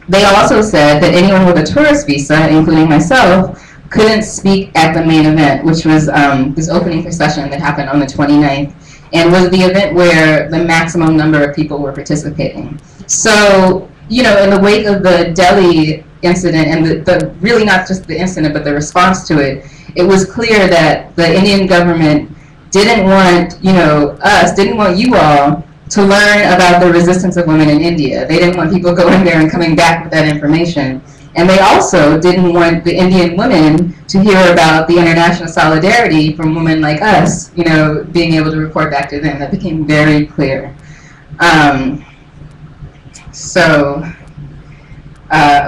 They also said that anyone with a tourist visa, including myself, couldn't speak at the main event, which was this opening procession that happened on the 29th, and was the event where the maximum number of people were participating. So, in the wake of the Delhi incident, and the really not just the incident, but the response to it, it was clear that the Indian government didn't want, didn't want you all to learn about the resistance of women in India. They didn't want people going there and coming back with that information. And they also didn't want the Indian women to hear about the international solidarity from women like us, being able to report back to them. That became very clear.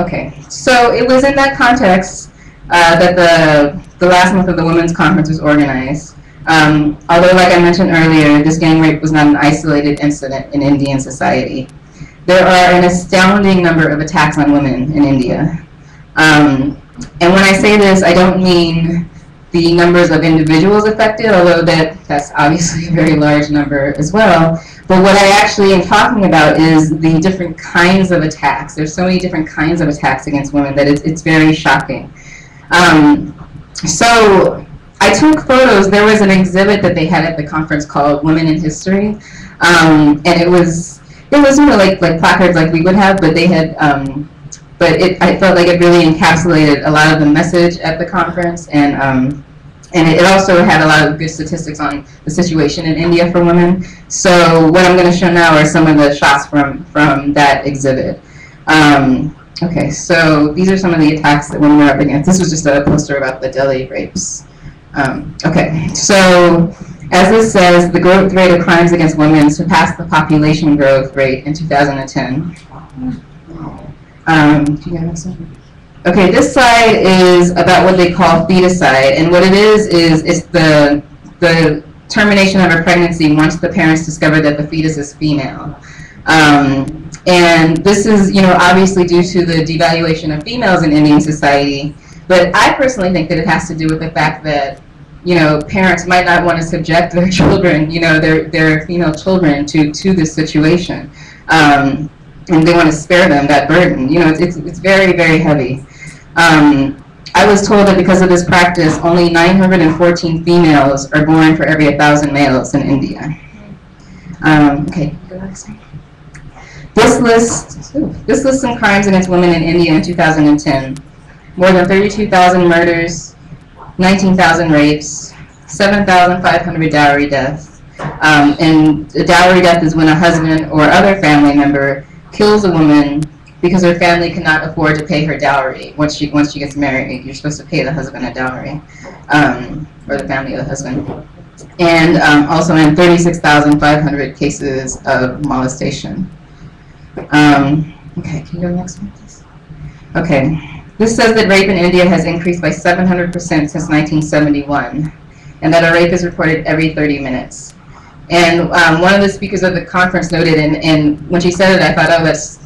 Okay. So it was in that context that the last month of the Women's Conference was organized. Although, like I mentioned earlier, this gang rape was not an isolated incident in Indian society. There are an astounding number of attacks on women in India. And when I say this, I don't mean the numbers of individuals affected, although that's obviously a very large number as well. But what I actually am talking about is the different kinds of attacks. There's so many different kinds of attacks against women that it's very shocking. So I took photos. There was an exhibit that they had at the conference called Women in History, and it was like placards like we would have, but they had, I felt like it really encapsulated a lot of the message at the conference, and it also had a lot of good statistics on the situation in India for women. So what I'm going to show now are some of the shots from that exhibit. Okay, so these are some of the attacks that women were up against. This was just a poster about the Delhi rapes. Okay, so as this says, the growth rate of crimes against women surpassed the population growth rate in 2010. Do you have something? Okay, this slide is about what they call feticide, and what it is it's the termination of a pregnancy once the parents discover that the fetus is female. And this is, obviously due to the devaluation of females in Indian society, but I personally think that it has to do with the fact that, parents might not want to subject their children, their female children to this situation. And they want to spare them that burden. It's very, very heavy. I was told that because of this practice, only 914 females are born for every 1,000 males in India. Okay, go next. This lists some crimes against women in India in 2010. More than 32,000 murders, 19,000 rapes, 7,500 dowry deaths. And a dowry death is when a husband or other family member kills a woman because her family cannot afford to pay her dowry. Once she gets married, you're supposed to pay the husband a dowry, or the family of the husband. And also in 36,500 cases of molestation. Okay, can you go next one, please? Okay, this says that rape in India has increased by 700% since 1971, and that a rape is reported every 30 minutes. And one of the speakers of the conference noted, and when she said it, I thought, oh, it's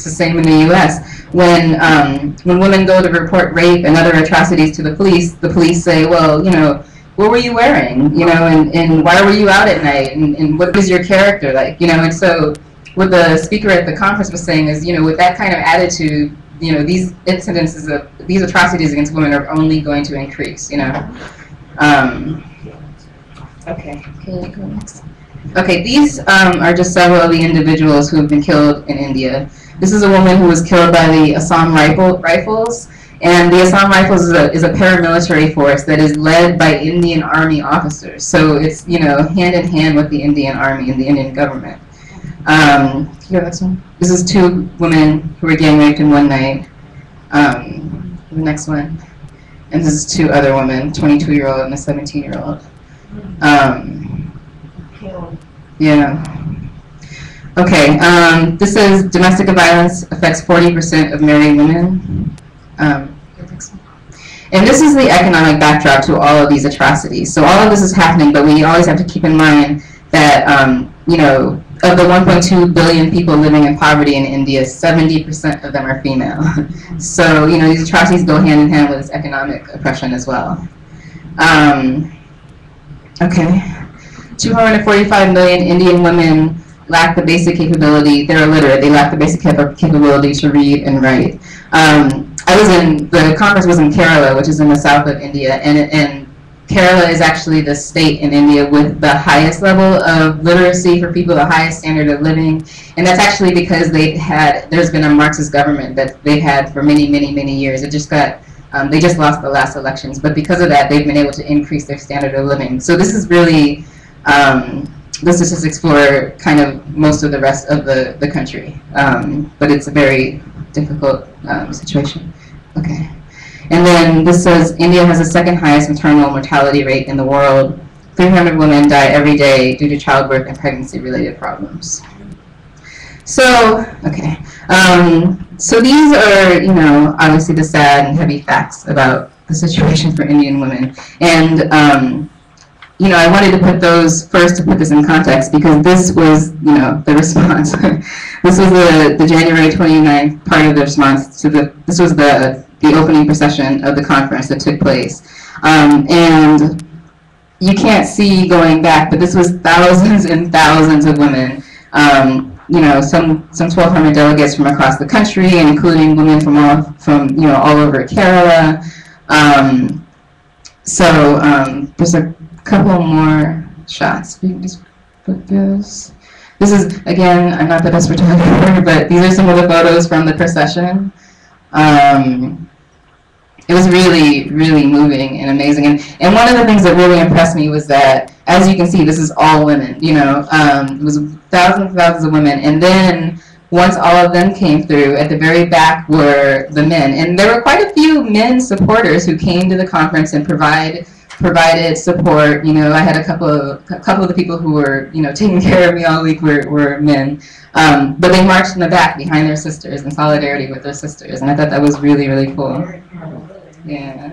the same in the U.S. When women go to report rape and other atrocities to the police say, well, what were you wearing? And why were you out at night? And what is your character like? And so what the speaker at the conference was saying is, with that kind of attitude, these incidences of these atrocities against women are only going to increase. Okay, can you go next? Okay, these are just several of the individuals who have been killed in India. This is a woman who was killed by the Assam Rifles, and the Assam Rifles is a paramilitary force that is led by Indian Army officers. So it's, hand in hand with the Indian Army and the Indian government. Can you go next one? This is 2 women who were gang raped in one night. The next one. And this is 2 other women, 22-year-old and a 17-year-old. Yeah. Okay, this says domestic violence affects 40% of married women. And this is the economic backdrop to all of these atrocities. So all of this is happening, but we always have to keep in mind that, of the 1.2 billion people living in poverty in India, 70% of them are female. So, these atrocities go hand in hand with this economic oppression as well. Okay. 245 million Indian women lack the basic capability, they're illiterate, they lack the basic capability to read and write. The conference was in Kerala, which is in the south of India, and Kerala is actually the state in India with the highest level of literacy for people, the highest standard of living, and that's actually because there's been a Marxist government that they've had for many, many, many years. It just got, they just lost the last elections, but because of that, they've been able to increase their standard of living. So this is really, the statistics for kind of most of the rest of the country, but it's a very difficult situation. Okay. And then this says India has the 2nd highest maternal mortality rate in the world. 300 women die every day due to childbirth and pregnancy-related problems. So, okay. So these are, obviously the sad and heavy facts about the situation for Indian women. And, I wanted to put those first to put this in context because this was, the response. This was the January 29th part of the response to this was the opening procession of the conference that took place. And you can't see going back, but this was thousands and thousands of women. Some 1,200 delegates from across the country, and including women from all over Kerala. There's a couple more shots. We can just put this. This is, again, I'm not the best photographer, but these are some of the photos from the procession. It was really, really moving and amazing. And one of the things that really impressed me was that, as you can see, this is all women. It was thousands and thousands of women. And then once all of them came through, at the very back were the men. And there were quite a few men supporters who came to the conference and provided provided support. You know, I had a couple of the people who were, you know, taking care of me all week were men. But they marched in the back behind their sisters in solidarity with their sisters, and I thought that was really, really cool. Yeah.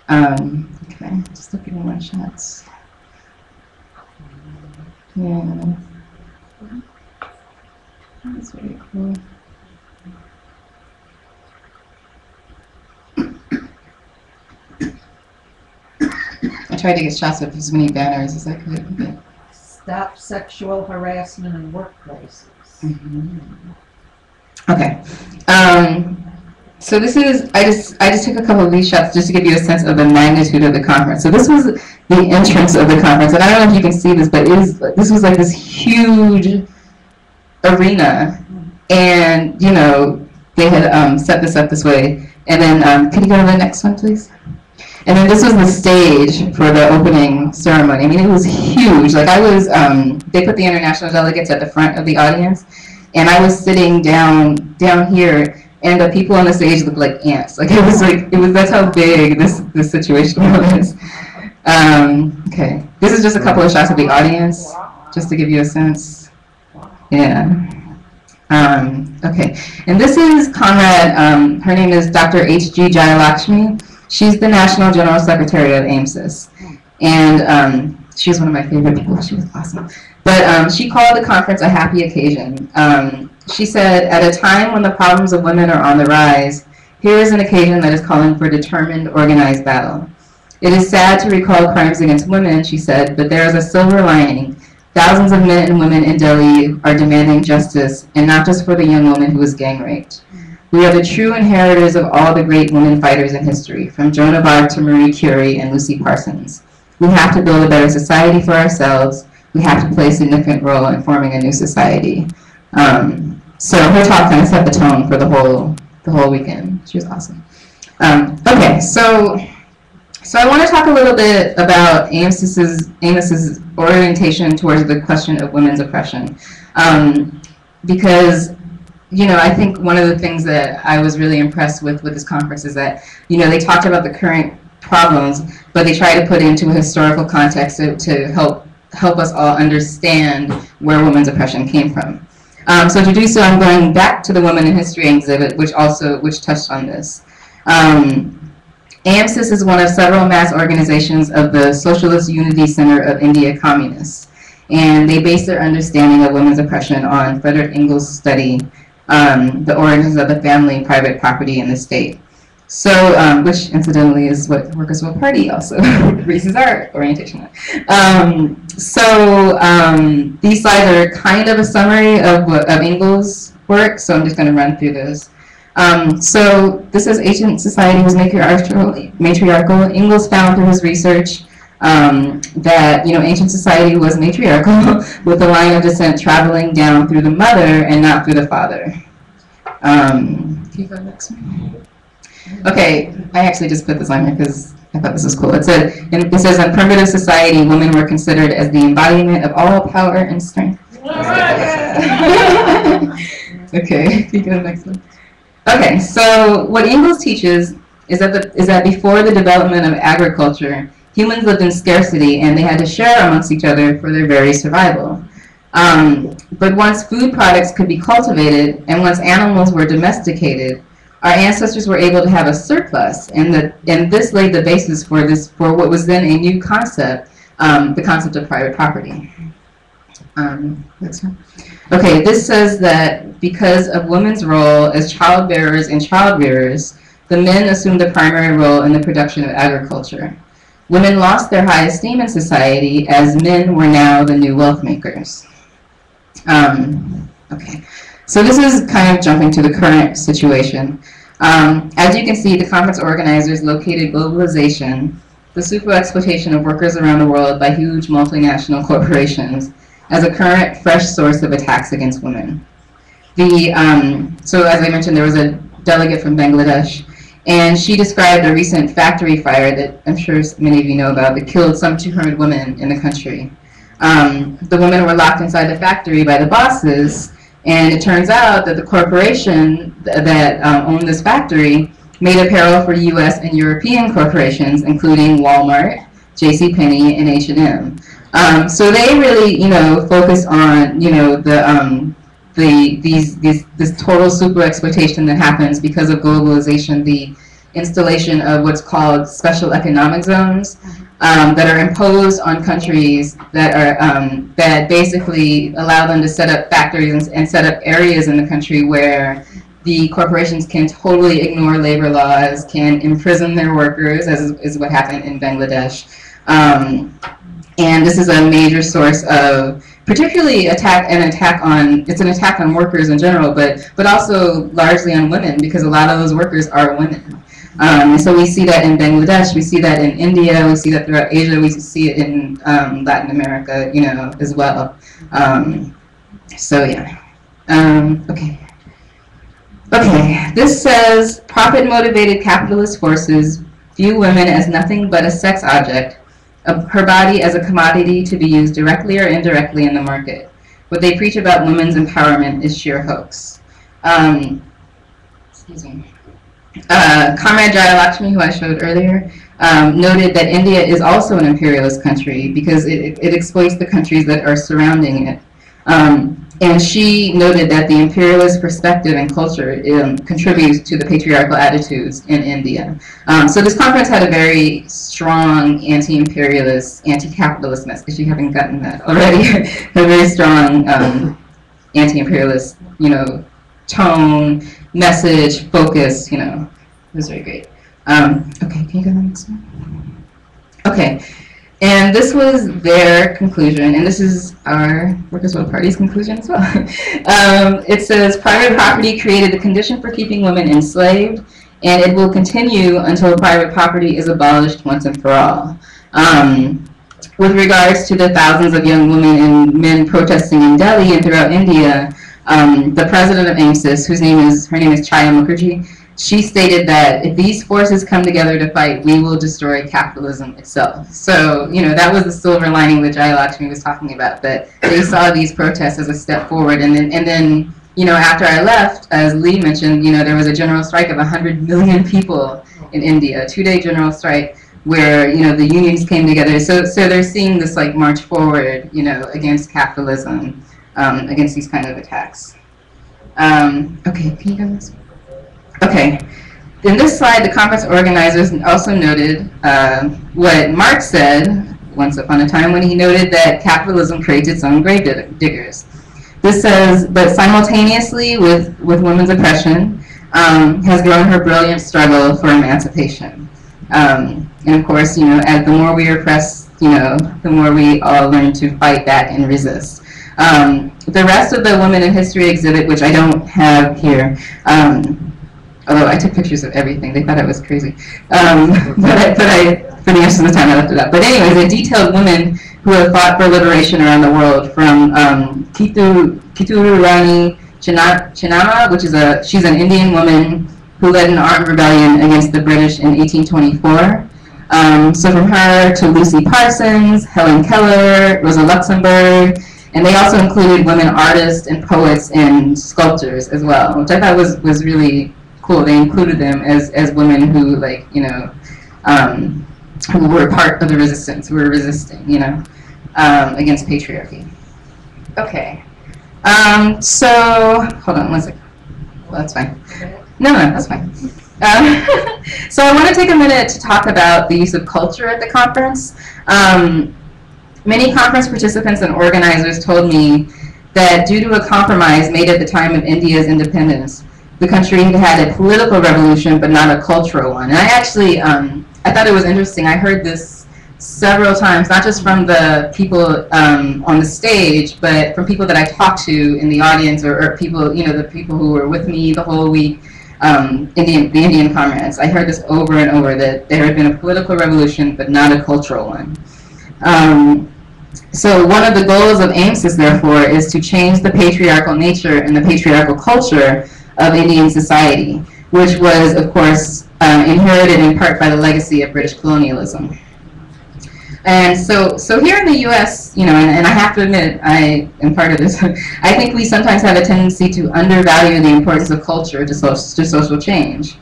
Okay, just looking at my shots. Yeah. That's really cool. I tried to get shots with as many banners as I could. But. Stop sexual harassment in workplaces. Mm-hmm. Okay. So this is, I just took a couple of these shots just to give you a sense of the magnitude of the conference. So this was the entrance of the conference, and I don't know if you can see this, but this was like this huge arena, and you know they had set this up this way. And then could you go to the next one, please? And then this was the stage for the opening ceremony. I mean, it was huge. Like I was, they put the international delegates at the front of the audience, and I was sitting down here, and the people on the stage looked like ants. Like that's how big this situation was. Okay, this is just a couple of shots of the audience, just to give you a sense. Yeah. Okay, and this is Conrad. Her name is Dr. H.G. Jayalakshmi. She's the National General Secretary of AIMSIS, and she was one of my favorite people. She was awesome. But she called the conference a happy occasion. She said, at a time when the problems of women are on the rise, here is an occasion that is calling for determined, organized battle. It is sad to recall crimes against women, she said, but there is a silver lining. Thousands of men and women in Delhi are demanding justice, and not just for the young woman who was gang raped. We are the true inheritors of all the great women fighters in history, from Joan of Arc to Marie Curie and Lucy Parsons. We have to build a better society for ourselves. We have to play a significant role in forming a new society. So her talk kind of set the tone for the whole weekend. She was awesome. Okay, so I want to talk a little bit about AIMSIS's orientation towards the question of women's oppression, because you know, I think one of the things that I was really impressed with this conference is that, you know, they talked about the current problems, but they tried to put it into a historical context to help us all understand where women's oppression came from. So to do so, I'm going back to the Women in History exhibit, which touched on this. AIMSIS is one of several mass organizations of the Socialist Unity Center of India Communists, and they base their understanding of women's oppression on Frederick Engels' study, the origins of the family, private property, and the state. So, which incidentally is what Workers' Will Party also bases our orientation on. These slides are kind of a summary of Engels' work, so I'm just going to run through this. So this says ancient society was matriarchal. Engels found through his research that, you know, ancient society was matriarchal with the line of descent traveling down through the mother and not through the father. Can you go next one? Okay, I actually just put this on here because I thought this was cool. It says, in primitive society, women were considered as the embodiment of all power and strength. Okay, can you go to the next one? Okay, so what Engels teaches is that before the development of agriculture, humans lived in scarcity and they had to share amongst each other for their very survival. But once food products could be cultivated and once animals were domesticated, our ancestors were able to have a surplus, and this laid the basis for what was then a new concept, the concept of private property. Next one. Okay, this says that because of women's role as childbearers and childrearers, the men assumed the primary role in the production of agriculture. Women lost their high esteem in society as men were now the new wealth makers. Okay, so this is kind of jumping to the current situation. As you can see, the conference organizers located globalization, the super-exploitation of workers around the world by huge multinational corporations, as a current, fresh source of attacks against women. So as I mentioned, there was a delegate from Bangladesh, and she described a recent factory fire that I'm sure many of you know about that killed some 200 women in the country. The women were locked inside the factory by the bosses, and it turns out that the corporation that owned this factory made apparel for U.S. and European corporations, including Walmart, JCPenney, and H&M. So they really, focus on, this total super exploitation that happens because of globalization, the installation of what's called special economic zones that are imposed on countries that are that basically allow them to set up factories and set up areas in the country where the corporations can totally ignore labor laws, can imprison their workers, as is what happened in Bangladesh. And this is a major source of particularly it's an attack on workers in general, but also largely on women, because a lot of those workers are women. And so we see that in Bangladesh, we see that in India, we see that throughout Asia, we see it in Latin America, as well. So yeah. Okay, this says profit-motivated capitalist forces view women as nothing but a sex object, her body as a commodity to be used directly or indirectly in the market. What they preach about women's empowerment is sheer hoax. Excuse me. Comrade Jayalakshmi, who I showed earlier, noted that India is also an imperialist country because it exploits the countries that are surrounding it. And she noted that the imperialist perspective and culture contributes to the patriarchal attitudes in India. So this conference had a very strong anti-imperialist, anti-capitalist message, if you haven't gotten that already. A very strong anti-imperialist, tone, message, focus, it was very great. Okay, can you go to the next one? Okay. And this was their conclusion, and this is our Workers' World Party's conclusion as well. It says, private property created the condition for keeping women enslaved, and it will continue until private property is abolished once and for all. With regards to the thousands of young women and men protesting in Delhi and throughout India, the president of AIMSIS, her name is Chaya Mukherjee, she stated that if these forces come together to fight, we will destroy capitalism itself. So, that was the silver lining that Jayalakshmi was talking about, that they saw these protests as a step forward. And then after I left, as Lee mentioned, there was a general strike of 100 million people in India, a 2-day general strike where, the unions came together. So they're seeing this like march forward, against capitalism, against these kind of attacks. Okay, can you go this way? Okay, in this slide, the conference organizers also noted what Marx said once upon a time when he noted that capitalism creates its own grave diggers. This says, but simultaneously with women's oppression has grown her brilliant struggle for emancipation. And of course, as the more we repress, the more we all learn to fight back and resist. The rest of the Women in History exhibit, which I don't have here, although I took pictures of everything, they thought I was crazy. But for the rest of the time, I left it up. But anyways, it detailed women who have fought for liberation around the world, from Kituru Rani Chennamma, she's an Indian woman who led an armed rebellion against the British in 1824. So from her to Lucy Parsons, Helen Keller, Rosa Luxemburg, and they also included women artists and poets and sculptors as well, which I thought was really cool. They included them as women who, who were part of the resistance, who were resisting, against patriarchy. Okay. So, hold on one second. Well, that's fine. No, that's fine. So I want to take a minute to talk about the use of culture at the conference. Many conference participants and organizers told me that due to a compromise made at the time of India's independence, the country had a political revolution, but not a cultural one. And I actually, I thought it was interesting. I heard this several times, not just from the people on the stage, but from people that I talked to in the audience, or people, the people who were with me the whole week, the Indian comrades. I heard this over and over, that there had been a political revolution, but not a cultural one. So one of the goals of AIMSIS, therefore, is to change the patriarchal nature and the patriarchal culture of Indian society, which was, of course, inherited in part by the legacy of British colonialism. And so here in the U.S., and I have to admit, I am part of this, I think we sometimes have a tendency to undervalue the importance of culture to social change.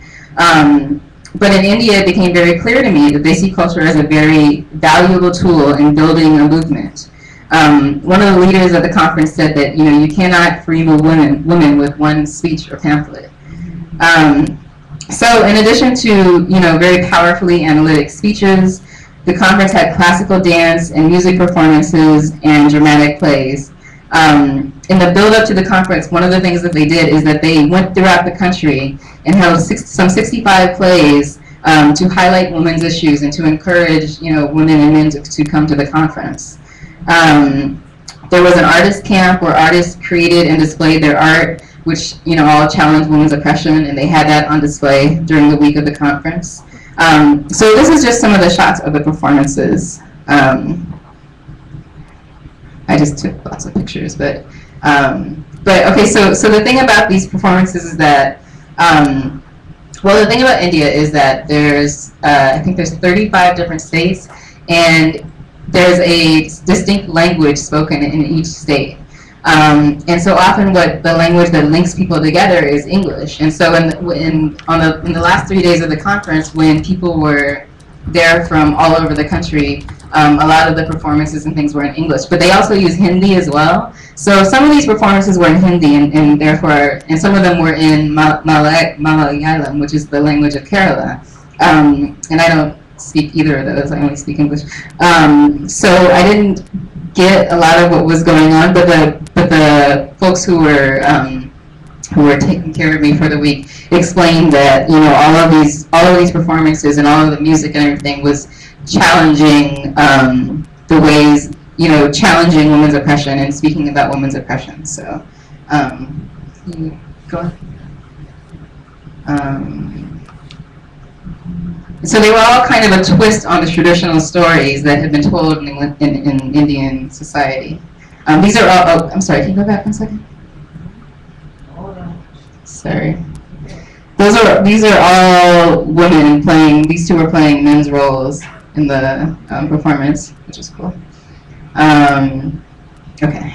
But in India, it became very clear to me that they see culture as a very valuable tool in building a movement. One of the leaders at the conference said that, you know, you cannot free a woman with one speech or pamphlet. So in addition to, you know, very powerfully analytic speeches, the conference had classical dance and music performances and dramatic plays. In the build-up to the conference, one of the things that they did is that they went throughout the country and held some 65 plays to highlight women's issues and to encourage, you know, women and men to come to the conference. There was an artist camp where artists created and displayed their art, which, you know, all challenged women's oppression, and they had that on display during the week of the conference. So this is just some of the shots of the performances. I just took lots of pictures, but okay. So the thing about these performances is that, well, the thing about India is that there's I think there's 35 different states, and there's a distinct language spoken in each state. And so often what the language that links people together is English. And so in the last 3 days of the conference, when people were there from all over the country, a lot of the performances and things were in English, but they also use Hindi as well. So some of these performances were in Hindi, and therefore, and some of them were in Malayalam, which is the language of Kerala. And I don't speak either of those, I only speak English. So I didn't get a lot of what was going on, but the folks who were taking care of me for the week explained that, you know, all of these performances and all of the music and everything was challenging the ways, you know, challenging women's oppression and speaking about women's oppression. So, go on. So they were all kind of a twist on the traditional stories that had been told in Indian society. These are all, oh, I'm sorry, can you go back 1 second? Sorry. These are all women playing, these two were playing men's roles in the performance, which is cool. Okay.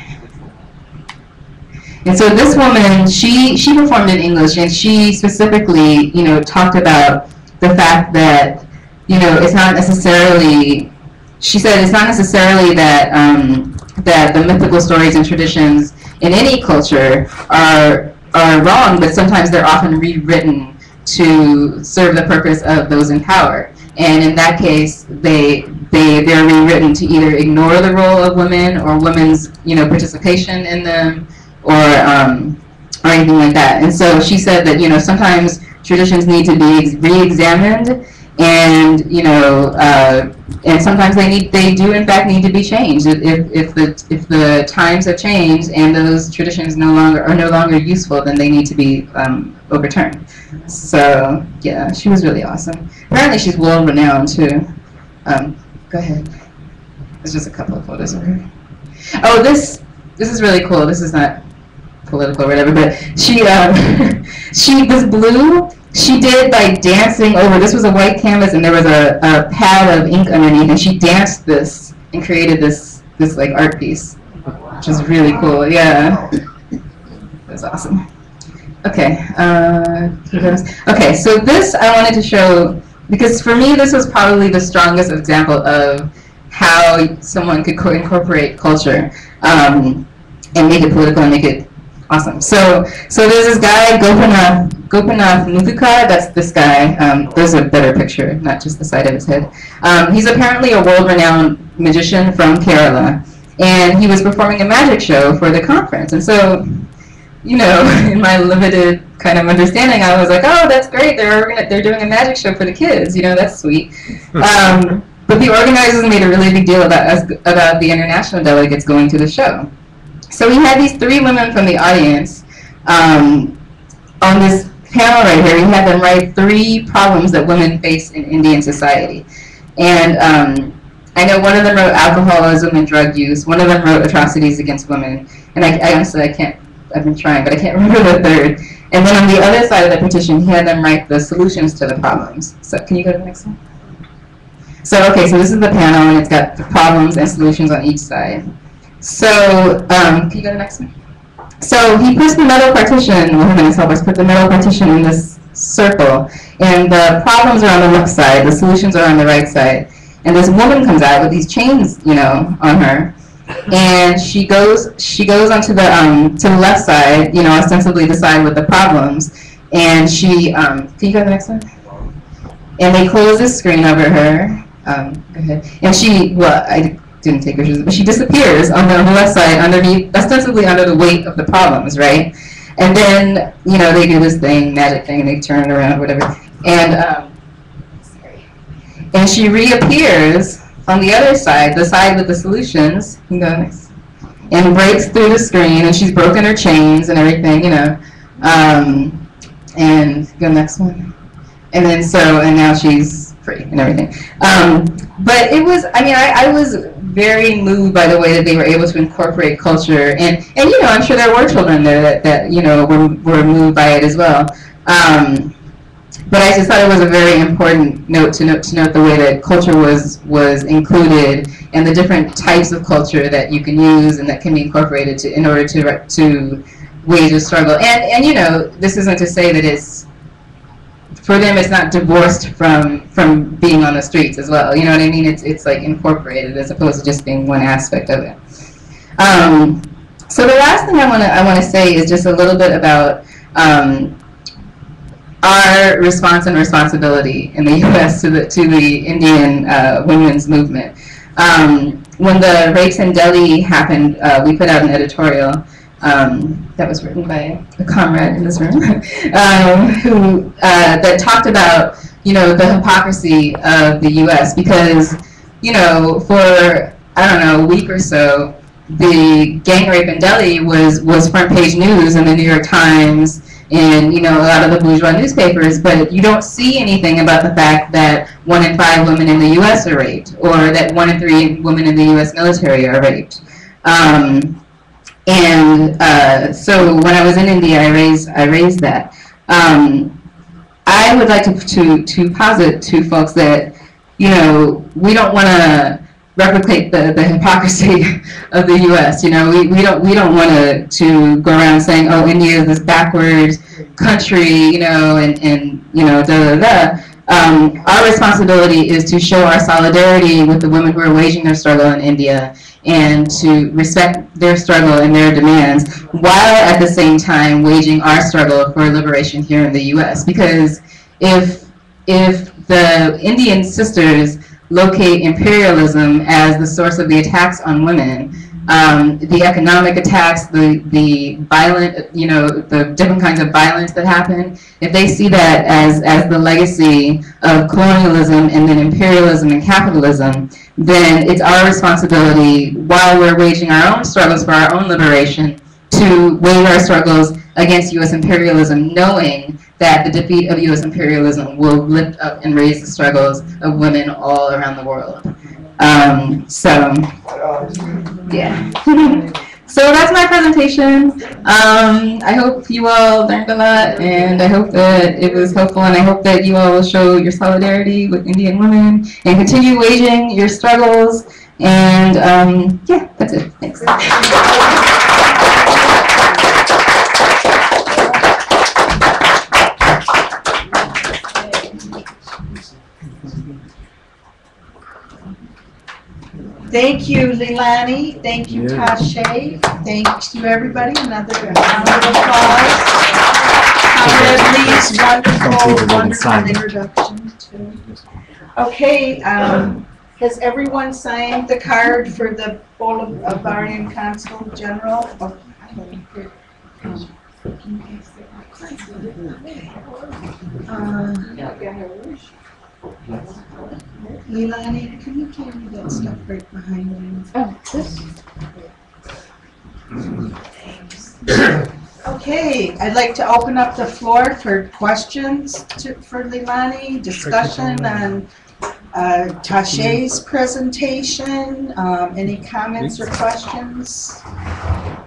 And so this woman, she performed in English, and she specifically, you know, talked about the fact that, you know, it's not necessarily, she said it's not necessarily that that the mythical stories and traditions in any culture are wrong, but sometimes they're often rewritten to serve the purpose of those in power. And in that case, they're rewritten to either ignore the role of women or women's, you know, participation in them, or anything like that. And so she said that, you know, sometimes traditions need to be re-examined, and, you know, and sometimes they do in fact need to be changed. If the times have changed and those traditions are no longer useful, then they need to be overturned. So yeah, she was really awesome. Apparently she's world renowned too. Go ahead. There's just a couple of photos of her. Oh, this is really cool. This is not political or whatever, but she was blue. She did by dancing over, this was a white canvas and there was a pad of ink underneath, and she danced this and created this like art piece, which is really cool. Yeah, it was awesome. Okay, okay, so this I wanted to show, because for me this was probably the strongest example of how someone could incorporate culture and make it political and make it awesome. So there's this guy, Gopinath Muthuka, that's this guy. There's a better picture, not just the side of his head. He's apparently a world-renowned magician from Kerala, and he was performing a magic show for the conference. And so, you know, in my limited kind of understanding, I was like, oh, that's great, they're doing a magic show for the kids, you know, that's sweet. But the organizers made a really big deal about the international delegates going to the show. So we had these 3 women from the audience on this panel right here. We had them write 3 problems that women face in Indian society. And I know one of them wrote alcoholism and drug use. One of them wrote atrocities against women. And I honestly, I've been trying, but I can't remember the third. And then on the other side of the petition, he had them write the solutions to the problems. So can you go to the next one? So, okay, so this is the panel, and it's got the problems and solutions on each side. So, can you go to the next one? So he puts the metal partition, well, him and his helpers put the metal partition in this circle, and the problems are on the left side, the solutions are on the right side. And this woman comes out with these chains, you know, on her, and she goes onto the to the left side, you know, ostensibly the side with the problems, and she can you go to the next one? And they close the screen over her. Go ahead. And she, well, I didn't take pictures, but she disappears on the left side, underneath, ostensibly under the weight of the problems, right? And then, you know, they do this thing, magic thing, and they turn it around, whatever. And she reappears on the other side, the side with the solutions. You can go next. And breaks through the screen, and she's broken her chains and everything, you know. And go next one. And then and now she's free and everything. But it was, I mean, I was very moved by the way that they were able to incorporate culture, and you know, I'm sure there were children there that you know were moved by it as well. But I just thought it was a very important note to note the way that culture was included, and the different types of culture that you can use and that can be incorporated in order to wage a struggle. And you know, this isn't to say that it's, for them, it's not divorced from being on the streets as well. You know what I mean? It's like incorporated as opposed to just being one aspect of it. So the last thing I want to say is just a little bit about our response and responsibility in the U.S. to the Indian women's movement. When the rapes in Delhi happened, we put out an editorial that was written by a comrade in this room, who that talked about, you know, the hypocrisy of the U.S. because, you know, for I don't know, a week or so, the gang rape in Delhi was front page news in the New York Times and, you know, a lot of the bourgeois newspapers, but you don't see anything about the fact that 1 in 5 women in the U.S. are raped, or that 1 in 3 women in the U.S. military are raped. So when I was in India, I raised that. I would like to posit to folks that, you know, we don't want to replicate the hypocrisy of the U.S. You know, we don't want to go around saying, oh, India is this backwards country, you know, and you know, da da da. Our responsibility is to show our solidarity with the women who are waging their struggle in India, and to respect their struggle and their demands, while at the same time waging our struggle for liberation here in the U.S. Because if the Indian sisters locate imperialism as the source of the attacks on women, the economic attacks, the violent, you know, the different kinds of violence that happen, if they see that as the legacy of colonialism and then imperialism and capitalism, then it's our responsibility, while we're waging our own struggles for our own liberation, to wage our struggles against U.S. imperialism, knowing that the defeat of U.S. imperialism will lift up and raise the struggles of women all around the world. Yeah. So that's my presentation. I hope you all learned a lot, and I hope that it was helpful, and I hope that you all will show your solidarity with Indian women and continue waging your struggles. And yeah, that's it. Thanks. Thank you, Leilani. Thank you, Tashay. Thanks to everybody. Another round of applause. Lee's wonderful introduction too. Okay, has everyone signed the card for the Bolivarian Consul General? Leilani, can you give me that stuff right behind me? Oh, this. Okay, I'd like to open up the floor for questions for Leilani, discussion on Tashay's presentation. Any comments or questions?